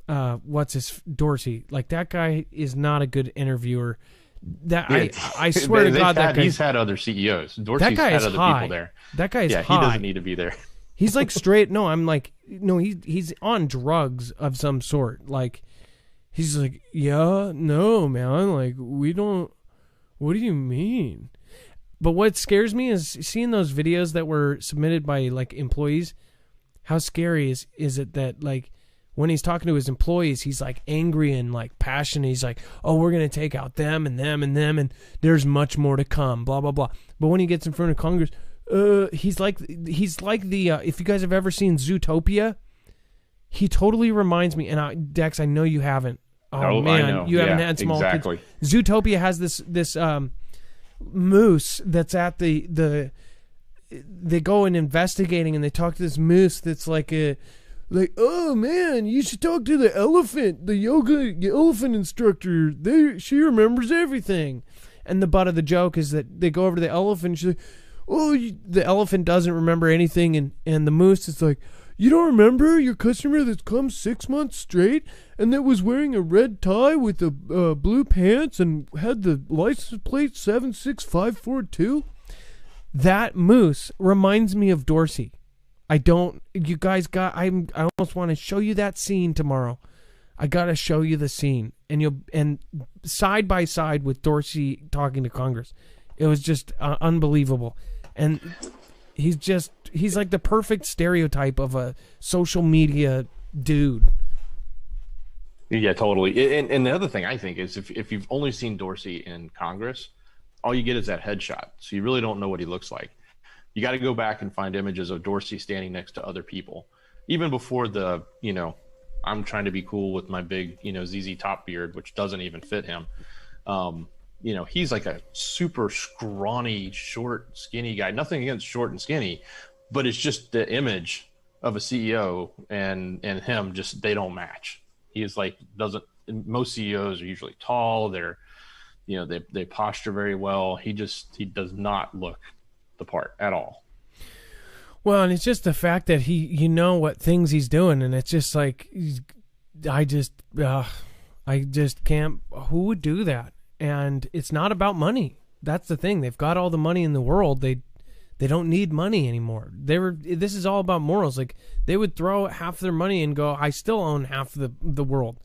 Dorsey. Like, that guy is not a good interviewer. I swear to God, that guy. He's had other CEOs. Dorsey's had other people there. That guy is high. He doesn't need to be there. He's like straight. No, I'm like, no, he's on drugs of some sort. Like, he's like, yeah, no, man, like, we don't. What do you mean? But what scares me is seeing those videos that were submitted by like employees. How scary is it that like when he's talking to his employees, he's like angry and like passionate. He's like, oh, we're going to take out them and them and them, and there's much more to come, blah, blah, blah. But when he gets in front of Congress, he's like the, if you guys have ever seen Zootopia, he totally reminds me, and Dex, I know you haven't. Oh man, you haven't had small kids. Zootopia has this moose that's at the they go and investigating, and they talk to this moose that's like oh man, you should talk to the elephant, the yoga elephant instructor. She remembers everything. And the butt of the joke is that they go over to the elephant, and she's like, oh, the elephant doesn't remember anything, and the moose is like, you don't remember your customer that's come 6 months straight and that was wearing a red tie with the blue pants and had the license plate 76542? That moose reminds me of Dorsey. I almost want to show you that scene tomorrow. I gotta show you the scene, and side by side with Dorsey talking to Congress, it was just unbelievable. And he's like the perfect stereotype of a social media dude. Yeah, totally. And the other thing I think is if you've only seen Dorsey in Congress, all you get is that headshot. So you really don't know what he looks like. You got to go back and find images of Dorsey standing next to other people. Even before the, I'm trying to be cool with my big, ZZ Top beard, which doesn't even fit him. He's like a super scrawny, short, skinny guy. Nothing against short and skinny, but it's just the image of a CEO and him, just they don't match. He is like, most CEOs are usually tall. They're, they posture very well. He does not look the part at all. Well, and it's just the fact that what things he's doing, and it's just like, I just can't. Who would do that? And it's not about money. That's the thing. They've got all the money in the world. They don't need money anymore. This is all about morals. Like, they would throw half their money and go, I still own half the world.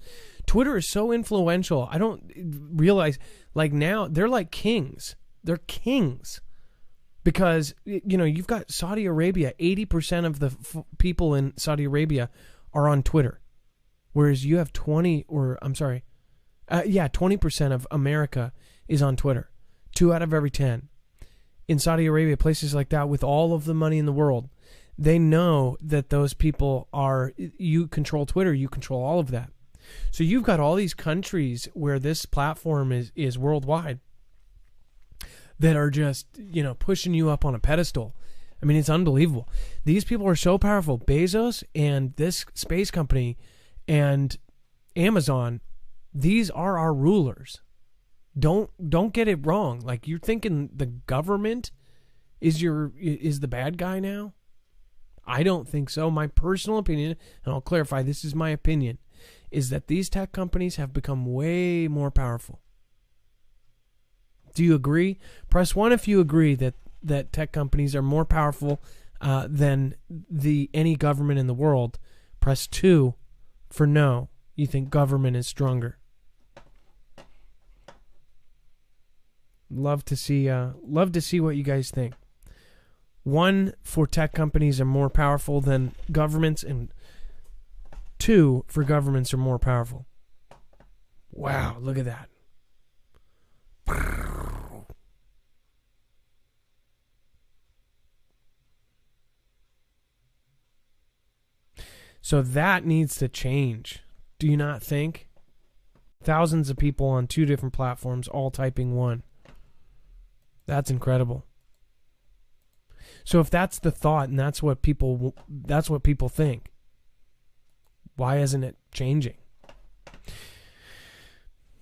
Twitter is so influential. I don't realize, like, now they're like kings. They're kings. Because, you've got Saudi Arabia. 80% of the people in Saudi Arabia are on Twitter. Whereas you have 20% of America is on Twitter. 2 out of every 10. In Saudi Arabia, places like that, with all of the money in the world, they know that those people you control Twitter, you control all of that. So you've got all these countries where this platform is worldwide that are just, pushing you up on a pedestal. I mean, it's unbelievable. These people are so powerful. Bezos and this space company and Amazon, these are our rulers. Don't get it wrong. Like, you're thinking the government is the bad guy now? I don't think so. My personal opinion, and I'll clarify, this is my opinion, is that these tech companies have become way more powerful. Do you agree? Press 1 if you agree that tech companies are more powerful than any government in the world. Press 2 for no. You think government is stronger. Love to see what you guys think. 1 for tech companies are more powerful than governments, and 2 for governments are more powerful. Wow, look at that. So that needs to change. Do you not think? Thousands of people on 2 different platforms all typing 1. That's incredible. So if that's the thought and that's what people think, why isn't it changing?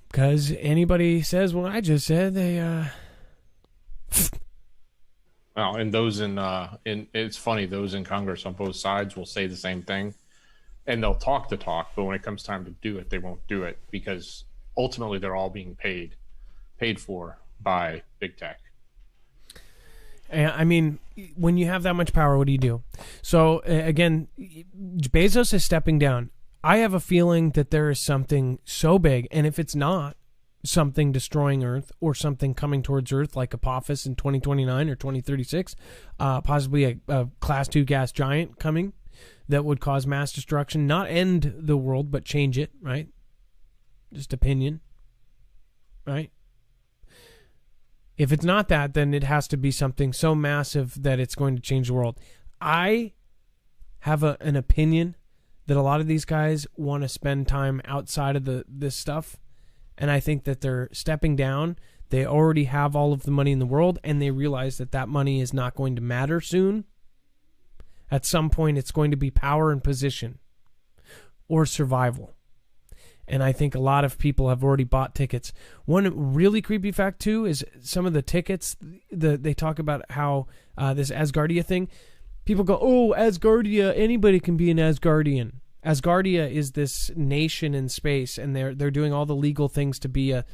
Because anybody says what I just said, they well, and those in it's funny, those in Congress on both sides will say the same thing, and they'll talk the talk, but when it comes time to do it, they won't do it, because ultimately they're all being paid for by big tech. I mean, when you have that much power, what do you do? So, again, Bezos is stepping down. I have a feeling that there is something so big, and if it's not something destroying Earth or something coming towards Earth like Apophis in 2029 or 2036, possibly a Class 2 gas giant coming that would cause mass destruction, not end the world, but change it, right? Just opinion, right? If it's not that, then it has to be something so massive that it's going to change the world. I have an opinion that a lot of these guys want to spend time outside of this stuff, and I think that they're stepping down. They already have all of the money in the world, and they realize that money is not going to matter soon. At some point, it's going to be power and position or survival. And I think a lot of people have already bought tickets. One really creepy fact, too, is some of the tickets, they talk about how this Asgardia thing, people go, oh, Asgardia, anybody can be an Asgardian. Asgardia is this nation in space, and they're doing all the legal things to be a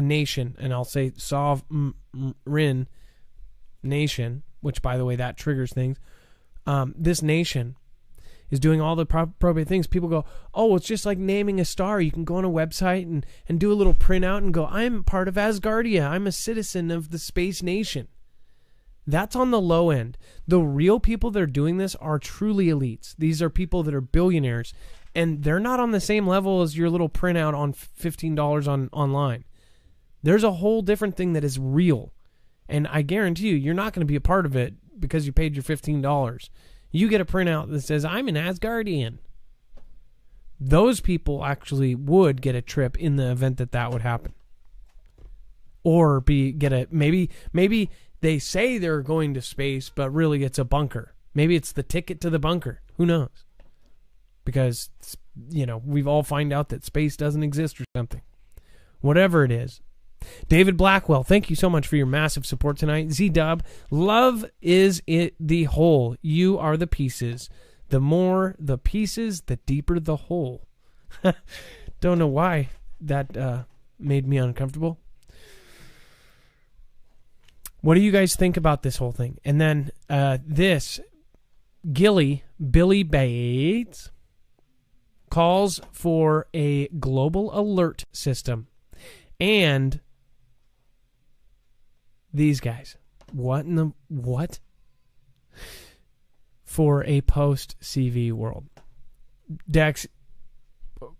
nation. And I'll say sovereign nation, which, by the way, that triggers things. This nation is doing all the appropriate things. People go, oh, it's just like naming a star. You can go on a website and do a little printout and go, I'm part of Asgardia. I'm a citizen of the space nation. That's on the low end. The real people that are doing this are truly elites. These are people that are billionaires, and they're not on the same level as your little printout on $15 online. There's a whole different thing that is real, and I guarantee you're not going to be a part of it because you paid your $15. You get a printout that says, I'm an Asgardian. Those people actually would get a trip in the event that would happen. Or maybe they say they're going to space, but really it's a bunker. Maybe it's the ticket to the bunker. Who knows? Because, we've all find out that space doesn't exist or something. Whatever it is. David Blackwell, thank you so much for your massive support tonight. Z-Dub, love is it the whole. You are the pieces. The more the pieces, the deeper the hole. Don't know why that made me uncomfortable. What do you guys think about this whole thing? And then Billy Bates calls for a global alert system. And these guys, what? For a post-CV world. Dex,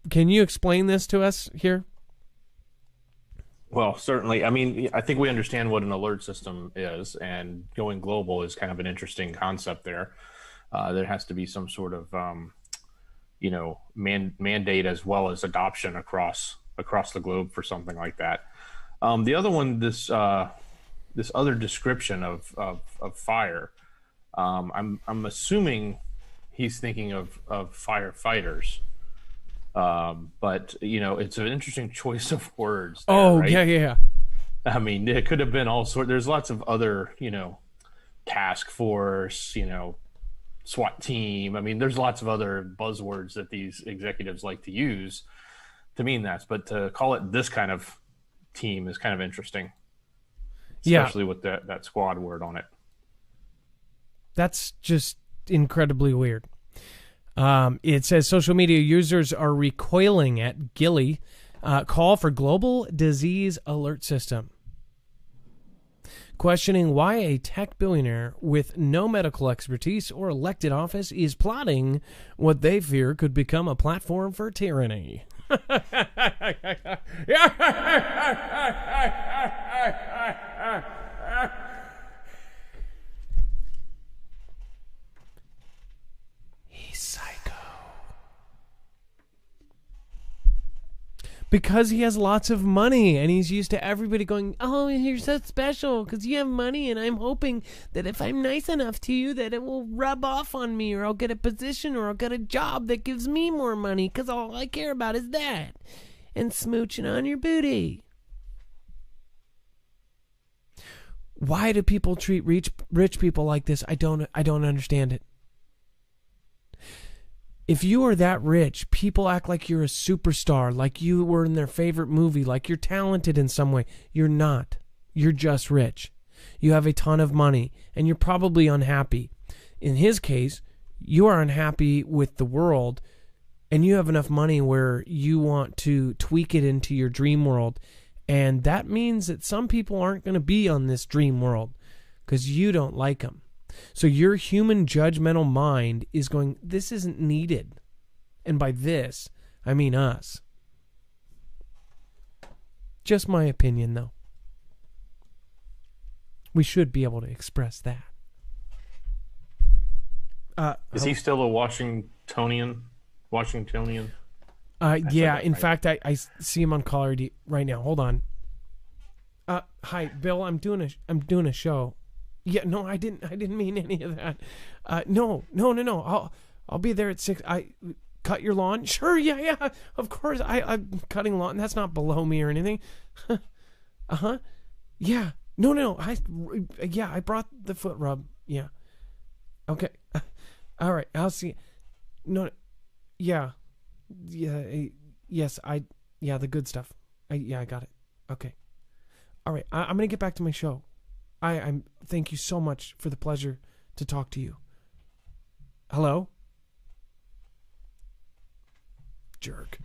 can you explain this to us here? Well, certainly. I mean, I think we understand what an alert system is, and going global is kind of an interesting concept there. There has to be some sort of, mandate as well as adoption across the globe for something like that. The other one, this other description of fire, I'm assuming he's thinking of firefighters. But it's an interesting choice of words there, right? Yeah. I mean, it could have been all sorts. There's lots of other, task force, SWAT team. I mean, there's lots of other buzzwords that these executives like to use to mean that. But to call it this kind of team is kind of interesting, especially with that squad word on it. That's just incredibly weird. It says social media users are recoiling at Gilly call for global disease alert system, questioning why a tech billionaire with no medical expertise or elected office is plotting what they fear could become a platform for tyranny. He's psycho. Because he has lots of money and he's used to everybody going, oh, you're so special because you have money, and I'm hoping that if I'm nice enough to you that it will rub off on me, or I'll get a position, or I'll get a job that gives me more money because all I care about is that and smooching on your booty. Why do people treat rich people like this? I don't understand it. If you are that rich, people act like you're a superstar, like you were in their favorite movie, like you're talented in some way. You're not. You're just rich. You have a ton of money, and you're probably unhappy. In his case, you are unhappy with the world, and you have enough money where you want to tweak it into your dream world. And that means that some people aren't going to be on this dream world because you don't like them. So your human judgmental mind is going, this isn't needed. And by this, I mean us. Just my opinion, though. We should be able to express that. Is he still a Washingtonian? Yeah, in fact, I see him on caller ID right now. Hold on. Hi, Bill. I'm doing a show. Yeah, no, I didn't mean any of that. No. I'll be there at 6. I cut your lawn. Sure, yeah. Of course, I'm cutting lawn. That's not below me or anything. Yeah. No. I brought the foot rub. Yeah. Okay. All right. I'll see. No. Yeah. Yes. The good stuff. I got it. Okay. All right. I'm gonna get back to my show. I'm thank you so much for the pleasure to talk to you. Hello? Jerk.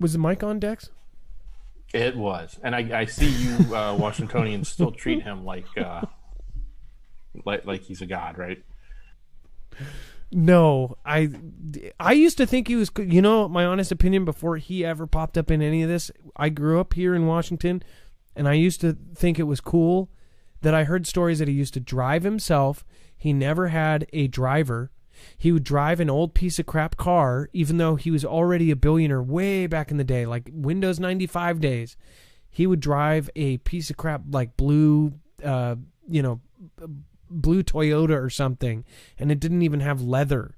Was the mic on, Dex? It was, and I see you Washingtonians still treat him like he's a god, right? No, I used to think he was. My honest opinion before he ever popped up in any of this. I grew up here in Washington, and I used to think it was cool that I heard stories that he used to drive himself. He never had a driver. He would drive an old piece of crap car, even though he was already a billionaire way back in the day, like Windows 95 days. He would drive a piece of crap like blue Toyota or something, and it didn't even have leather.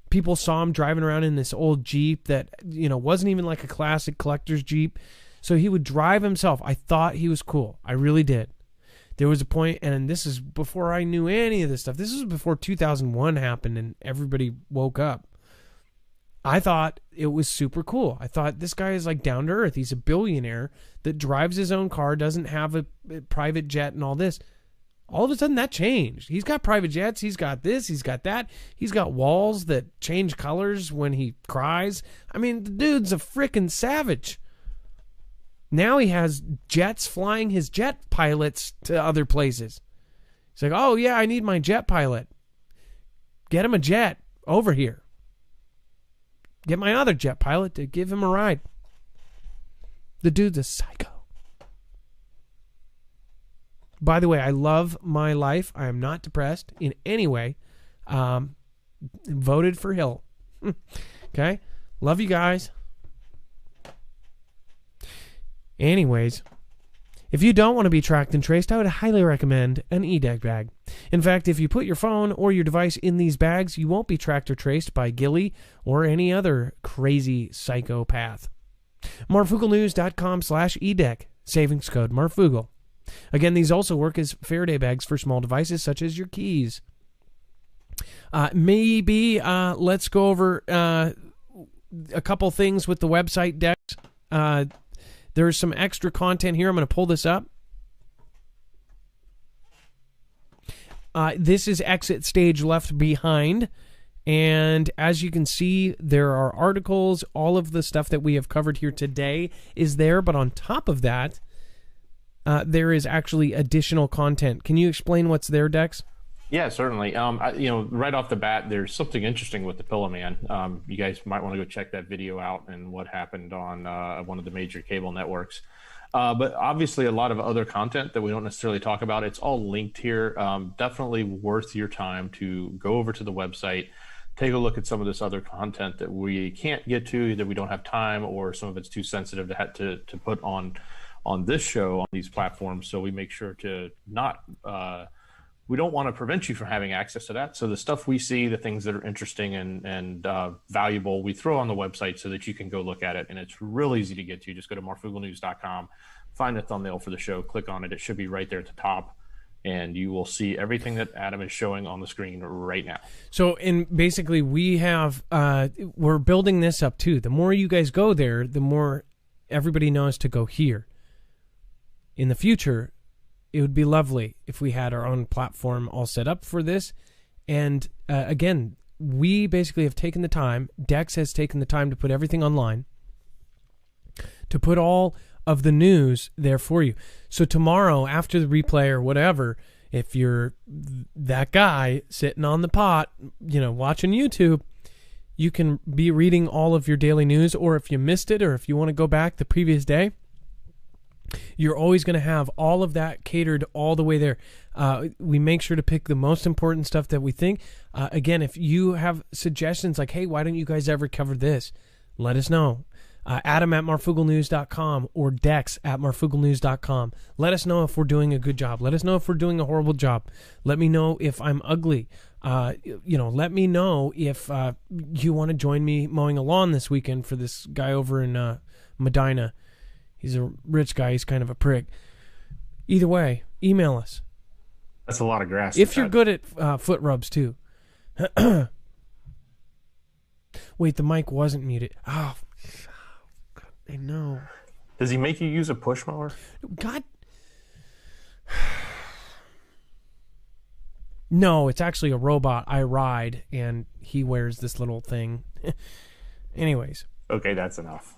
People saw him driving around in this old Jeep that, wasn't even like a classic collector's Jeep. So he would drive himself. I thought he was cool. I really did. There was a point, and this is before I knew any of this stuff. This was before 2001 happened and everybody woke up. I thought it was super cool. I thought this guy is like down to earth. He's a billionaire that drives his own car, doesn't have a private jet and all this. All of a sudden that changed. He's got private jets. He's got this. He's got that. He's got walls that change colors when he cries. I mean, the dude's a freaking savage. Now he has jets flying his jet pilots to other places. He's like, oh, yeah, I need my jet pilot. Get him a jet over here. Get my other jet pilot to give him a ride. The dude's a psycho. By the way, I love my life. I am not depressed in any way. Voted for Hill. Okay? Love you guys. Anyways, if you don't want to be tracked and traced, I would highly recommend an eDeck bag. In fact, if you put your phone or your device in these bags, you won't be tracked or traced by Gilly or any other crazy psychopath. MarfugelNews.com/eDeck. Savings code Marfugel. Again, these also work as Faraday bags for small devices such as your keys. Let's go over a couple things with the website, Dex. There's some extra content here. I'm going to pull this up. This is Exit Stage Left Behind. And as you can see, there are articles. All of the stuff that we have covered here today is there. But on top of that, there is actually additional content. Can you explain what's there, Dex? Yeah, certainly. Right off the bat, there's something interesting with the Pillow Man. You guys might want to go check that video out and what happened on one of the major cable networks. But obviously, a lot of other content that we don't necessarily talk about. It's all linked here. Definitely worth your time to go over to the website, take a look at some of this other content that we can't get to, either we don't have time or some of it's too sensitive to put on this show on these platforms. So we make sure to not. We don't want to prevent you from having access to that. So the stuff we see, the things that are interesting and valuable, we throw on the website so that you can go look at it. And it's real easy to get to. Just go to marfugelnews.com, find the thumbnail for the show, click on it. It should be right there at the top. And you will see everything that Adam is showing on the screen right now. So, basically, we have, we're building this up too. The more you guys go there, the more everybody knows to go here. In the future, it would be lovely if we had our own platform all set up for this. And again, we basically have taken the time, Dex has taken the time to put everything online, to put all of the news there for you. So tomorrow, after the replay or whatever, if you're that guy sitting on the pot, watching YouTube, you can be reading all of your daily news. Or if you missed it, or if you want to go back the previous day, you're always going to have all of that catered all the way there. We make sure to pick the most important stuff that we think. Again, if you have suggestions like, hey, why don't you guys ever cover this? Let us know. Adam at marfugelnews.com or Dex at marfugelnews.com. Let us know if we're doing a good job. Let us know if we're doing a horrible job. Let me know if I'm ugly. Let me know if you want to join me mowing a lawn this weekend for this guy over in Medina. He's a rich guy. He's kind of a prick. Either way, email us. That's a lot of grass. If you're good at foot rubs, too. Wait, the mic wasn't muted. Oh, God, I know. Does he make you use a push mower? God. No, it's actually a robot I ride, and he wears this little thing. Anyways. Okay, that's enough.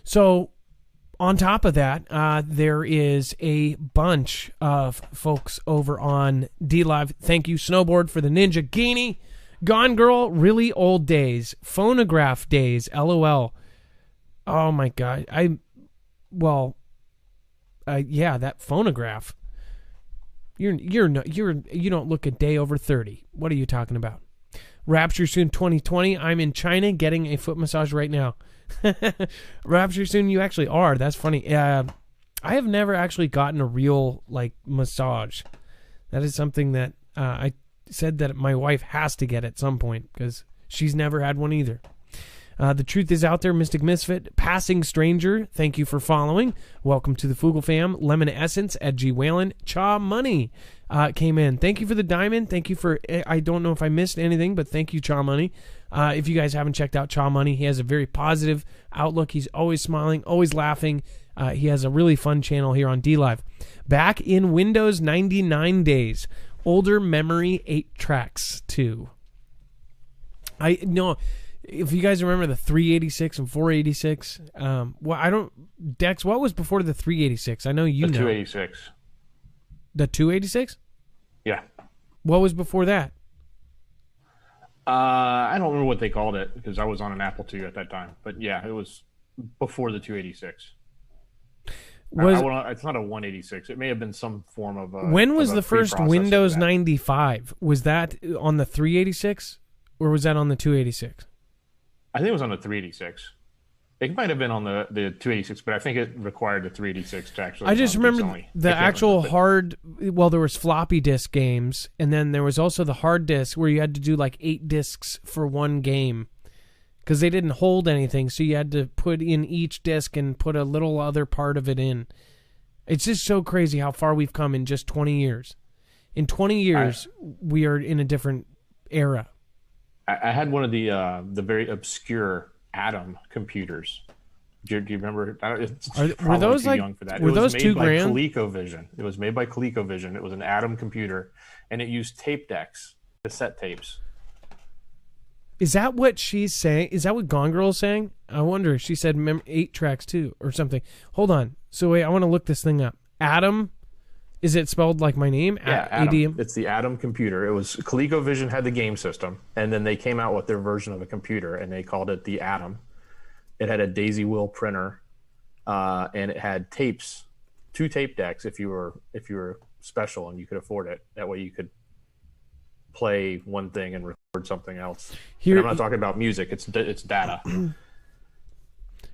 So, on top of that, there is a bunch of folks over on DLive. Thank you, Snowboard, for the Ninja Guinea. Gone Girl, really old days. Phonograph days, LOL. Oh my God. Yeah, that phonograph. You don't look a day over 30. What are you talking about? Rapture Soon 2020. I'm in China getting a foot massage right now. Rapture Soon, you actually are. That's funny. I have never actually gotten a real massage. That is something that I said that my wife has to get at some point because she's never had one either. The truth is out there, Mystic Misfit, Passing Stranger, thank you for following. Welcome to the Fugel fam. Lemon Essence, Ed G. Whalen, Cha Money came in. Thank you for the diamond. Thank you for, I don't know if I missed anything, but thank you, Cha Money. If you guys haven't checked out Cha Money, he has a very positive outlook. He's always smiling, always laughing. He has a really fun channel here on DLive. Back in Windows 99 days, older memory 8 tracks too. If you guys remember the 386 and 486, Dex, what was before the 386? I know you know. The 286. The 286? Yeah. What was before that? I don't remember what they called it because I was on an Apple II at that time. But yeah, it was before the 286. It's not a 186. It may have been some form of when was the first Windows 95? Was that on the 386 or was that on the 286? I think it was on the 386. It might have been on the 286, but I think it required the 386 to actually. I just remember the actual hard. Well, there was floppy disk games, and then there was also the hard disk where you had to do 8 discs for one game because they didn't hold anything, so you had to put in each disc and put a little other part of it in. It's just so crazy how far we've come in just 20 years. In 20 years, we are in a different era. I had one of the very obscure Atom computers. Do you remember? Were those young for that. Were those $2,000? ColecoVision. It was made by ColecoVision. It was an Atom computer, and it used tape decks, cassette tapes. Is that what she's saying? Is that what Gone Girl is saying? I wonder. She said 8 tracks too, or something. Hold on. So wait, I want to look this thing up. Atom. Is it spelled like my name? Yeah, Atom. It's the Atom computer. It was ColecoVision had the game system, and then they came out with their version of a computer, and they called it the Atom. It had a Daisy Wheel printer, and it had tapes, 2 tape decks if you were special and you could afford it. That way you could play one thing and record something else. Here, I'm not talking about music. It's data.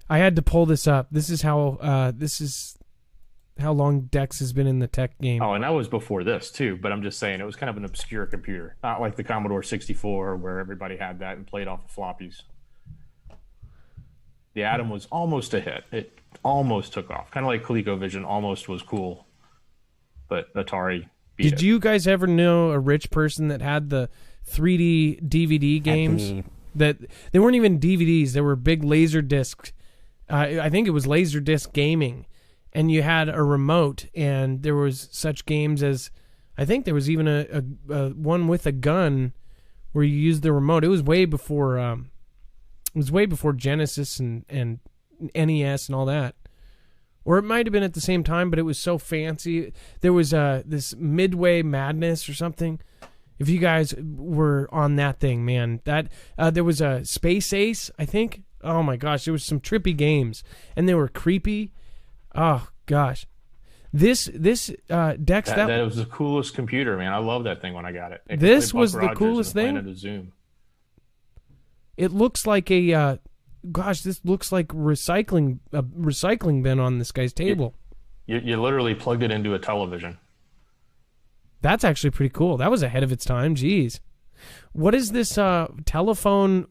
I had to pull this up. This is how long Dex has been in the tech game. Oh, and that was before this too, but I'm just saying it was kind of an obscure computer. Not like the Commodore 64 where everybody had that and played off of floppies. The Atom was almost a hit. It almost took off. Kind of like ColecoVision almost was cool, but Atari beat it. Did you guys ever know a rich person that had the 3D DVD games? That they weren't even DVDs. They were big laser discs. I think it was Laserdisc gaming. And you had a remote, and there was such games as, I think there was even a one with a gun where you used the remote. It was way before, Genesis and NES and all that, or it might have been at the same time. But it was so fancy. There was this Midway Madness or something. If you guys were on that thing, man, that there was a Space Ace, I think. Oh my gosh, there was some trippy games, and they were creepy. Oh gosh, this Dex, that was the coolest computer, man. I love that thing when I got it. This was the coolest thing. Zoom. It looks like a this looks like a recycling bin on this guy's table. You literally plugged it into a television. That's actually pretty cool. That was ahead of its time. Jeez, what is this telephone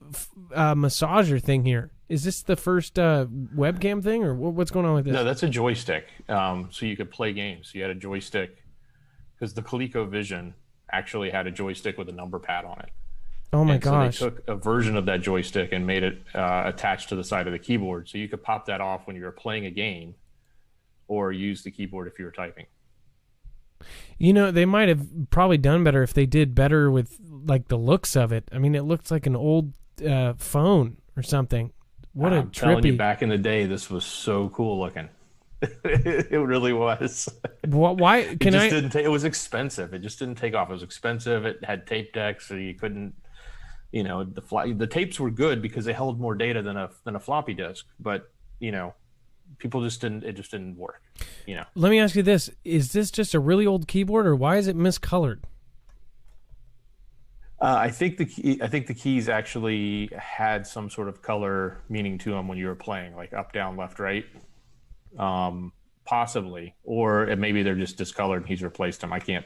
massager thing here? Is this the first webcam thing, or what's going on with this? No, that's a joystick. So you could play games. You had a joystick because the ColecoVision actually had a joystick with a number pad on it. Oh my gosh! So they took a version of that joystick and made it attached to the side of the keyboard, so you could pop that off when you were playing a game, or use the keyboard if you were typing. You know, they might have probably done better if they did better with like the looks of it. I mean, it looks like an old phone or something. What I'm a telling you, trippy. back in the day, this was so cool looking. It really was. Why It can just I? didn't take. It was expensive. It just didn't take off. It was expensive. It had tape decks, so you couldn't. You know, the tapes were good because they held more data than a floppy disk. But you know, people just didn't. It just didn't work. You know. Let me ask you this: is this just a really old keyboard, or why is it miscolored? I think the keys actually had some sort of color meaning to them when you were playing, like up, down, left, right, possibly, or maybe they're just discolored and he's replaced them. I can't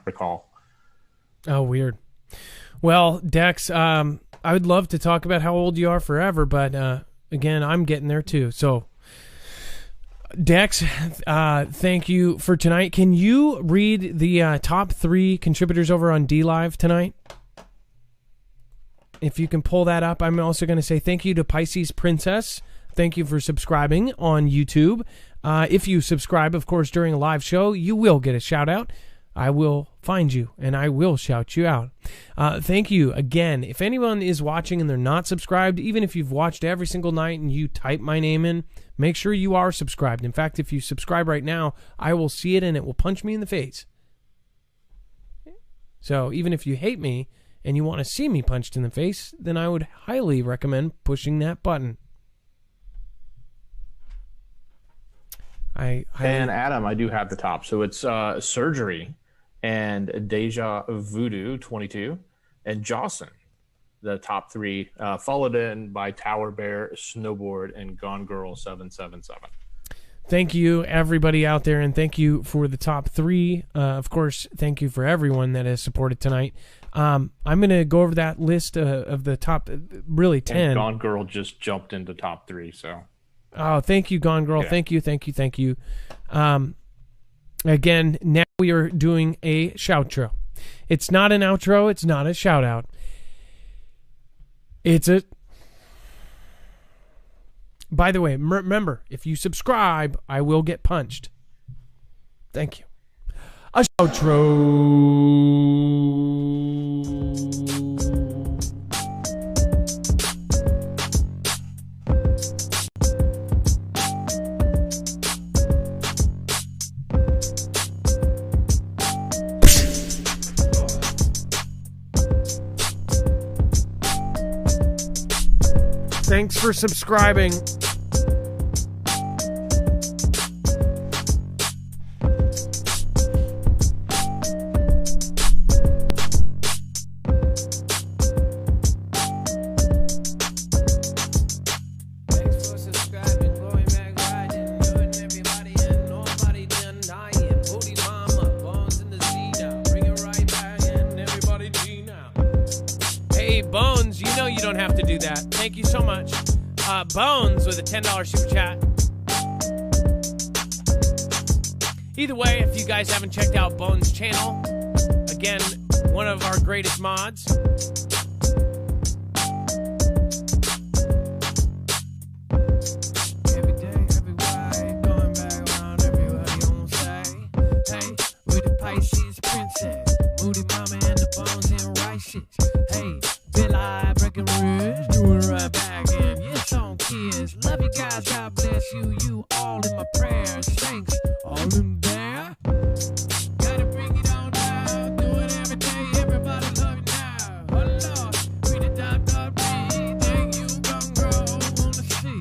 recall. Oh, weird. Well, Dex, I would love to talk about how old you are forever, but again, I'm getting there too. So, Dex, thank you for tonight. Can you read the top 3 contributors over on DLive tonight? If you can pull that up. I'm also going to say thank you to Pisces Princess. Thank you for subscribing on YouTube. If you subscribe, of course, during a live show, you will get a shout out. I will find you and I will shout you out. Thank you again. If anyone is watching and they're not subscribed, even if you've watched every single night and you type my name in, make sure you are subscribed. In fact, if you subscribe right now, I will see it and it will punch me in the face. So even if you hate me and you want to see me punched in the face, then I would highly recommend pushing that button. And Adam, I do have the top. So it's Surgery and Deja Voodoo 22 and Jawson, the top 3, followed in by Tower Bear, Snowboard, and Gone Girl 777. Thank you, everybody out there, and thank you for the top 3. Of course, thank you for everyone that has supported tonight. I'm going to go over that list of the top, really 10. And Gone Girl just jumped into top 3, so. Oh, thank you, Gone Girl. Yeah. Thank you. Again, now we are doing a shoutro. It's not an outro. It's not a shout out. It's a... By the way, remember, if you subscribe, I will get punched. Thank you. A outro. Thanks for subscribing. Thank you so much. Bones with a $10 super chat. Either way, if you guys haven't checked out Bones' channel, again, one of our greatest mods. Every day, everywhere, going back around everywhere you won't say. Hey, with the Pisces Princess, Moody Mama and the Bones and Rices. Hey, Bill I breaking rules, doing right back in. Yes, on kids. Love you guys, God bless you. You all in my prayers. Thanks, all in there. Gotta bring it on down. Do it every day. Everybody love you now. Oh Lord, we the top three. Thank you, Gone Girl. Wanna see?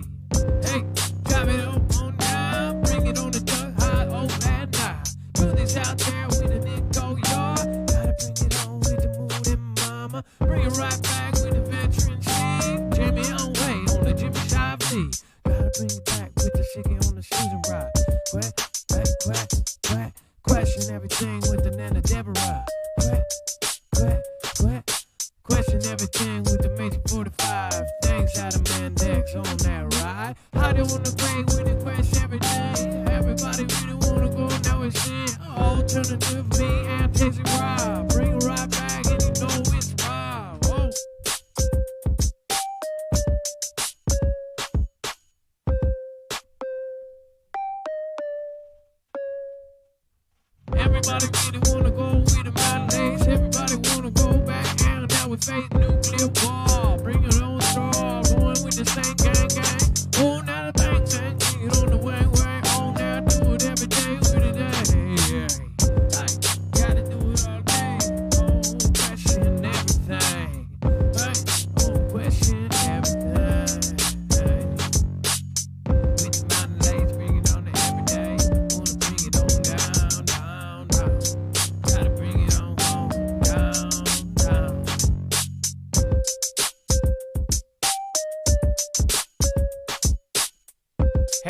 Hey, drop it on down. Bring it on the duck high. Oh, and now. Do this out there with a Nico Yard. Gotta bring it on with the Moody Mama. Bring it right back with the veteran Steve. Jimmy on way on the Jimmy Shively. Gotta bring it back with the Shiggy on the Susan Ride. Question everything with the Nana Deborah. Question everything with the Major 45. Thanks out of Mandex on that ride. How they wanna bring with the question everything. Everybody really wanna go now it's in. Alternative me and Taxi Rob. Bring it right back and you know it's Rob. Whoa. Everybody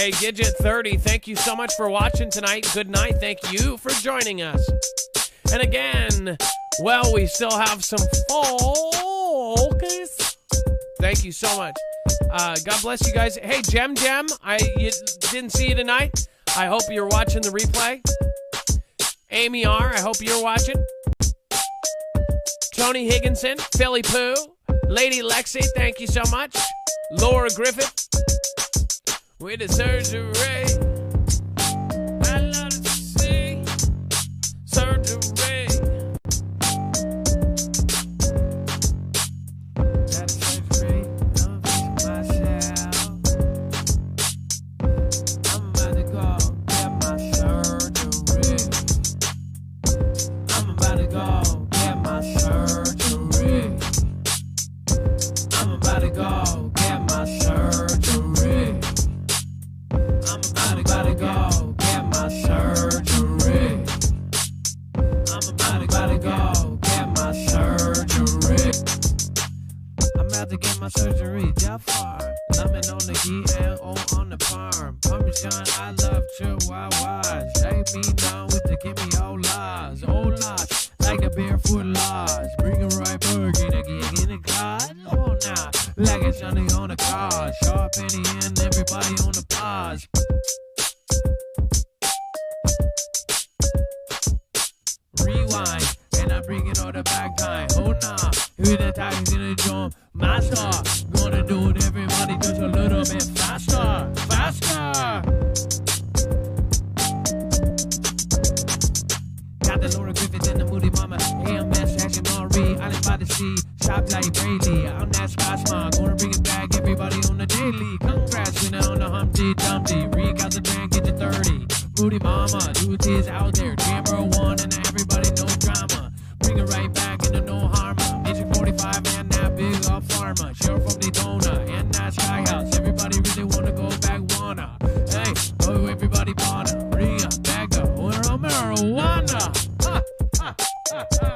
Hey, Gidget30, thank you so much for watching tonight. Good night. Thank you for joining us. And again, well, we still have some focus. Thank you so much. God bless you guys. Hey, Gem, you didn't see you tonight. I hope you're watching the replay. Amy R., I hope you're watching. Tony Higginson, Philly Pooh, Lady Lexi, thank you so much. Laura Griffith, with the surgery. I love to see surgery. Got surgery, don't fix myself. I'm about to go get my surgery. I'm about to go get my surgery. I'm about to go get my surgery. I'm about to go get my surgery. I'm about to go get my surgery. I'm about to get my surgery, that far. Lemon on the E and O on the farm. Parmesan, I love chihuahuas. Take me down with the gimme Olas. Olas, like a barefoot laws. Bring a right burger in a gig in a god. Oh, nah, like it's Sunday on the car. Sharp penny and everybody on the pause. Rewind, and I bring it all the back time. Oh nah, with the tires in the drum, master. Gonna do it, everybody, just a little bit faster, faster. Got the Laura Griffith and the Moody Mama, AMS, Action Marie, Island by the Sea, Shop like Braylee. I'm that Spasma, gonna bring it back, everybody on the daily. Congrats, winner on the Humpty Dumpty. Reek out the brand, get to 30. Moody Mama, dudes is out there, Jammer 1 and everybody no drama. Bring it right back into no harma. Magic 45 and that big up pharma. Sheriff from Daytona and that Sky House. Everybody really wanna go back, wanna. Hey, oh everybody wanna. Bring it back up, we're on marijuana. Ha, ha, ha, ha, ha, ha.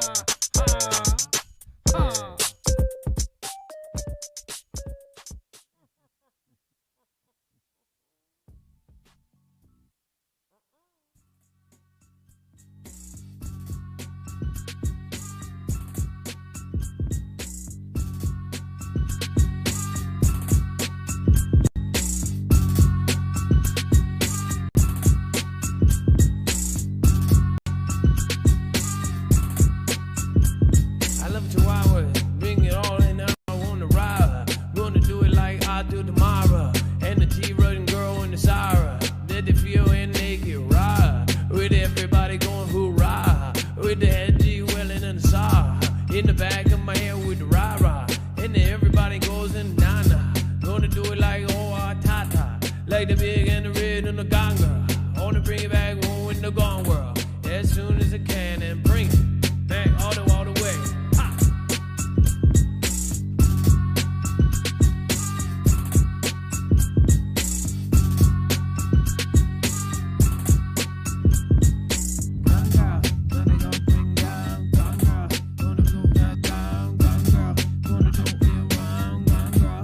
Like the big and the red and the ganga. I wanna bring it back home in the gone world. As soon as I can and bring it back all the way. Ha! Ganga, gonna go bring down ganga. Gonna go that down ganga. Gonna do it round ganga.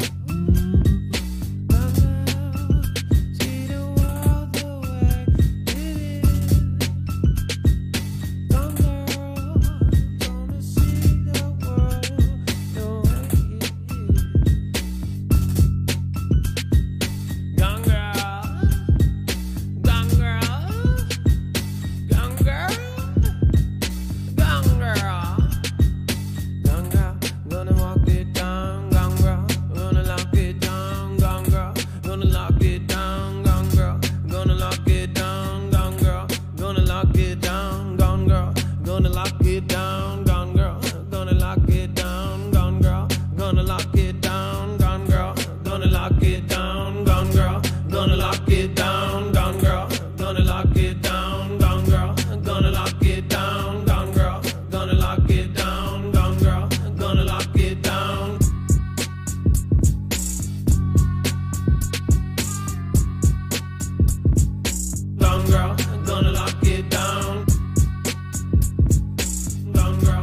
Gone girl,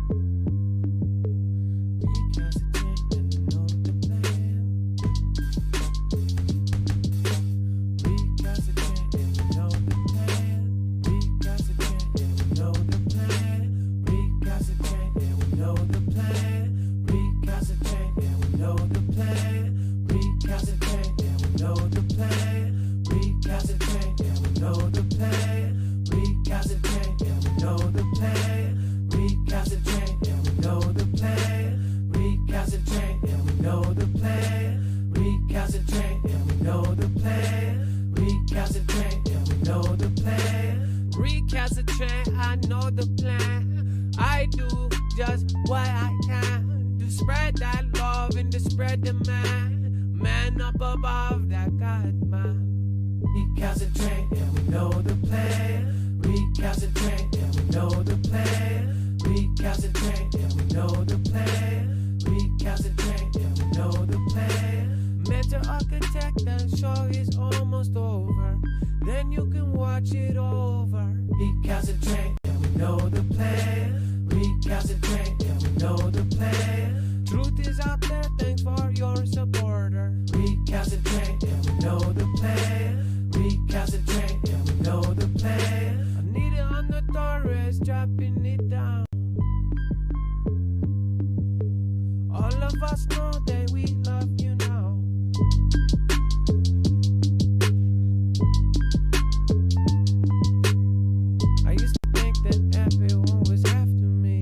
what I can to spread that love and to spread the man up above that God man. Recalcitrate and we know the plan. Recalcitrate and we know the plan. Recalcitrate and we know the plan. Recalcitrate and we know the plan. Mental architect, the show is almost over. Then you can watch it over. Recalcitrate and we know the plan. Recalcitrate and we know the plan. Truth is out there, thanks for your supporter. Recalcitrate and we know the plan. Recalcitrate and we know the plan. I need it on the Taurus, dropping it down. All of us know that we love you now. I used to think that everyone was after me.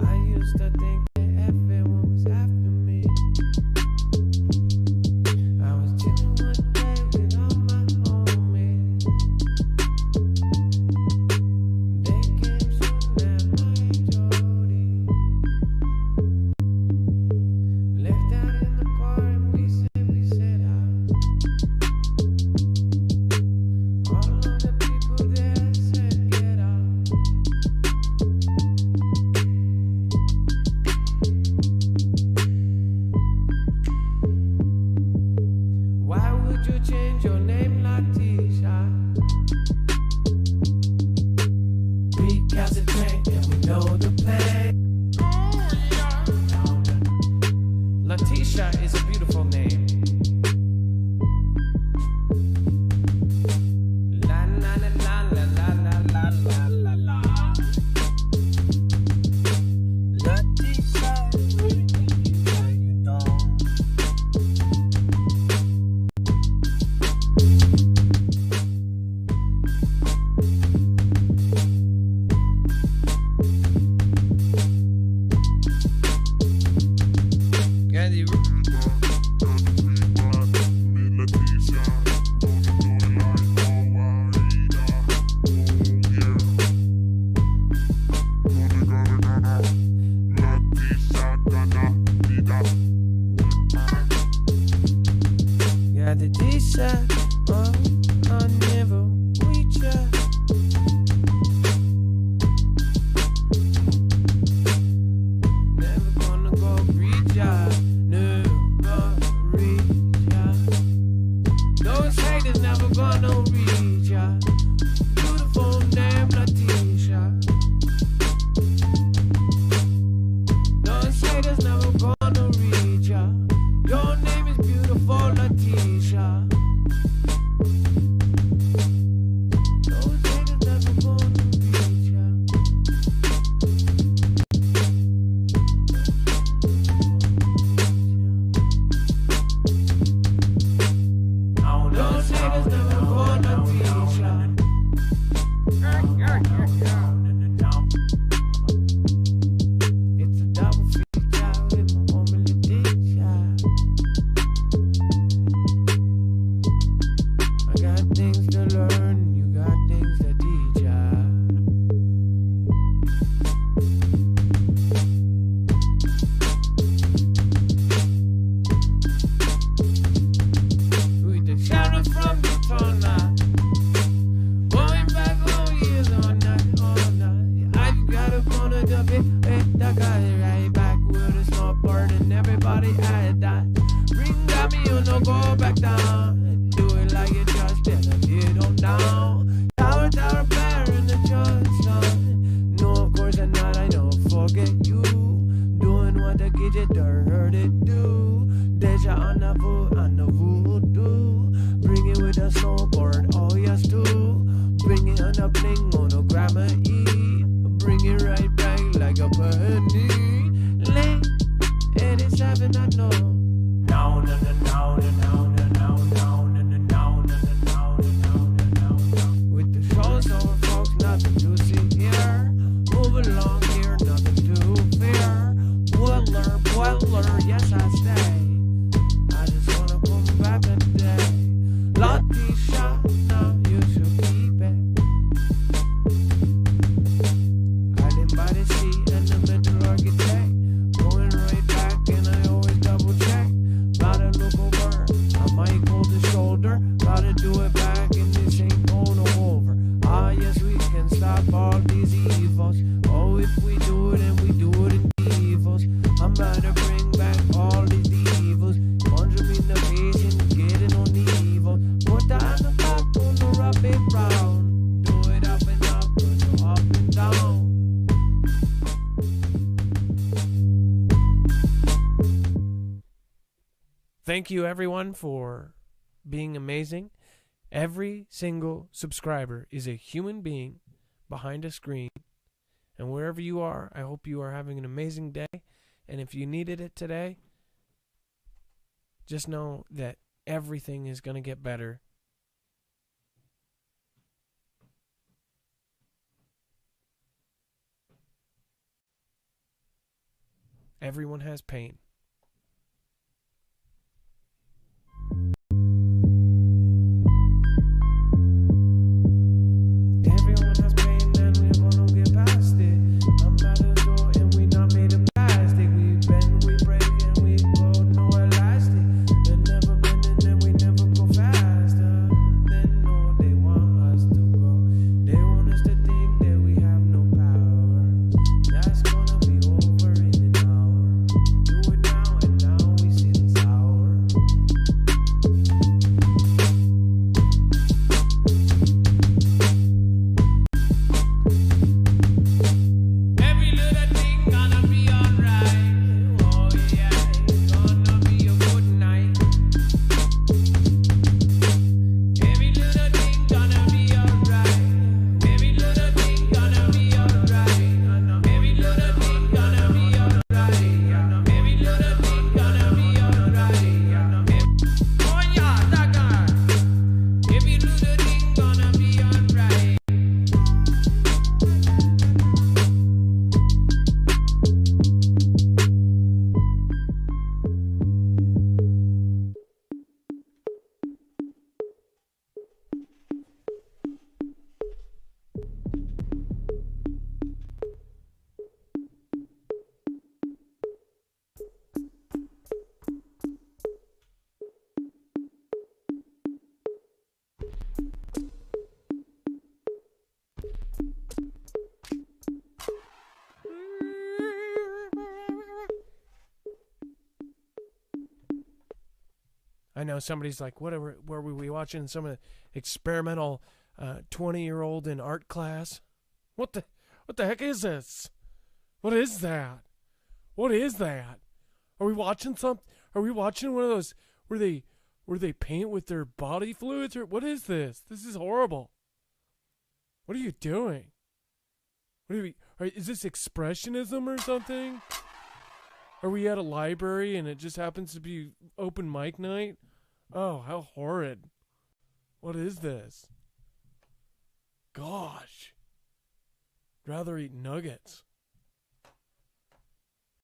I used to think that everyone was after me. I was chilling one day with all my homies. They came shooting at my Jody. Left out in the car and we said out. All of the people there said get out. Why would you change your name, Latisha? Recalcitrate and we know the plan. Latisha is a beautiful name. La la la la la la la la la la. Latisha, you don't. Yeah, the yeah, the Tisha, oh, I never reach ya. Never gonna go reach ya. Never reach ya. Those haters never gonna reach ya. Beautiful name, Latisha. Those haters never gonna reach ya. Your name is beautiful, Latisha. Those haters never gonna reach ya. Those haters never gonna reach ya. It's a double feature with my woman Latisha. I got things to learn, you got things to teach ya. With the shadow from the corner, going back all years on that corner. I gotta go to the bit, I got it right back with a snowboard and everybody had that. Bring got me, you know, go back down. Do it like you just did, I did on down. Tower, bear in the junction. No, of course I'm not, I know, forget you. Doing what the gadget heard it do. Deja on the voodoo. Bring it with a snowboard, oh yes do. Bring it on a bling, on a grammar E. Bring it right back like a penny. Late 87, I know. No, no, no, no, no, no, no, no, no, no, no, no, no, no, no, no. With the shows over, folks, nothing to see here. Move along here, nothing to fear. Boiler, yes I stay. I just wanna come back today. Latisha, now you should keep it. I didn't Odyssey and the mental architect. Going right back and I always double check. Gotta look over, I might hold the shoulder. Gotta do it back and this ain't going over. Ah yes, we can stop all these evils. Oh, if we do it and we do it in evils. I'm about to bring back all these evils. Punch them in the face and get it on the evil. Put that on the back on the rub it round. Do it up and up, put it up and down. Thank you, everyone, for being amazing. Every single subscriber is a human being behind a screen. And wherever you are, I hope you are having an amazing day. And if you needed it today, just know that everything is going to get better. Everyone has pain. Everyone has pain and we gonna get past it. I'm about to go and we not made of plastic. We bend, we break and we go no elastic. And never bending and we never go faster. Then no, they want us to go. They want us to think that we have no power. That's gonna be over in an hour. Do it now and now we sit sour. Every little thing gonna be alright. Oh yeah, it's gonna be a good night. Every little thing gonna be alright. Every little thing gonna be alright. Every little thing gonna be alright. Every little thing gonna be alright. Oh yeah, that guy. Every little thing gonna be alright. I know somebody's like, what were we watching some of the experimental 20-year-old in art class? What the heck is this? What is that? What is that? Are we watching Are we watching one of those where they paint with their body fluids, or what is this? This is horrible. What are you doing? Is this expressionism or something? Are we at a library and it just happens to be open mic night? Oh, how horrid. What is this? Gosh. I'd rather eat nuggets.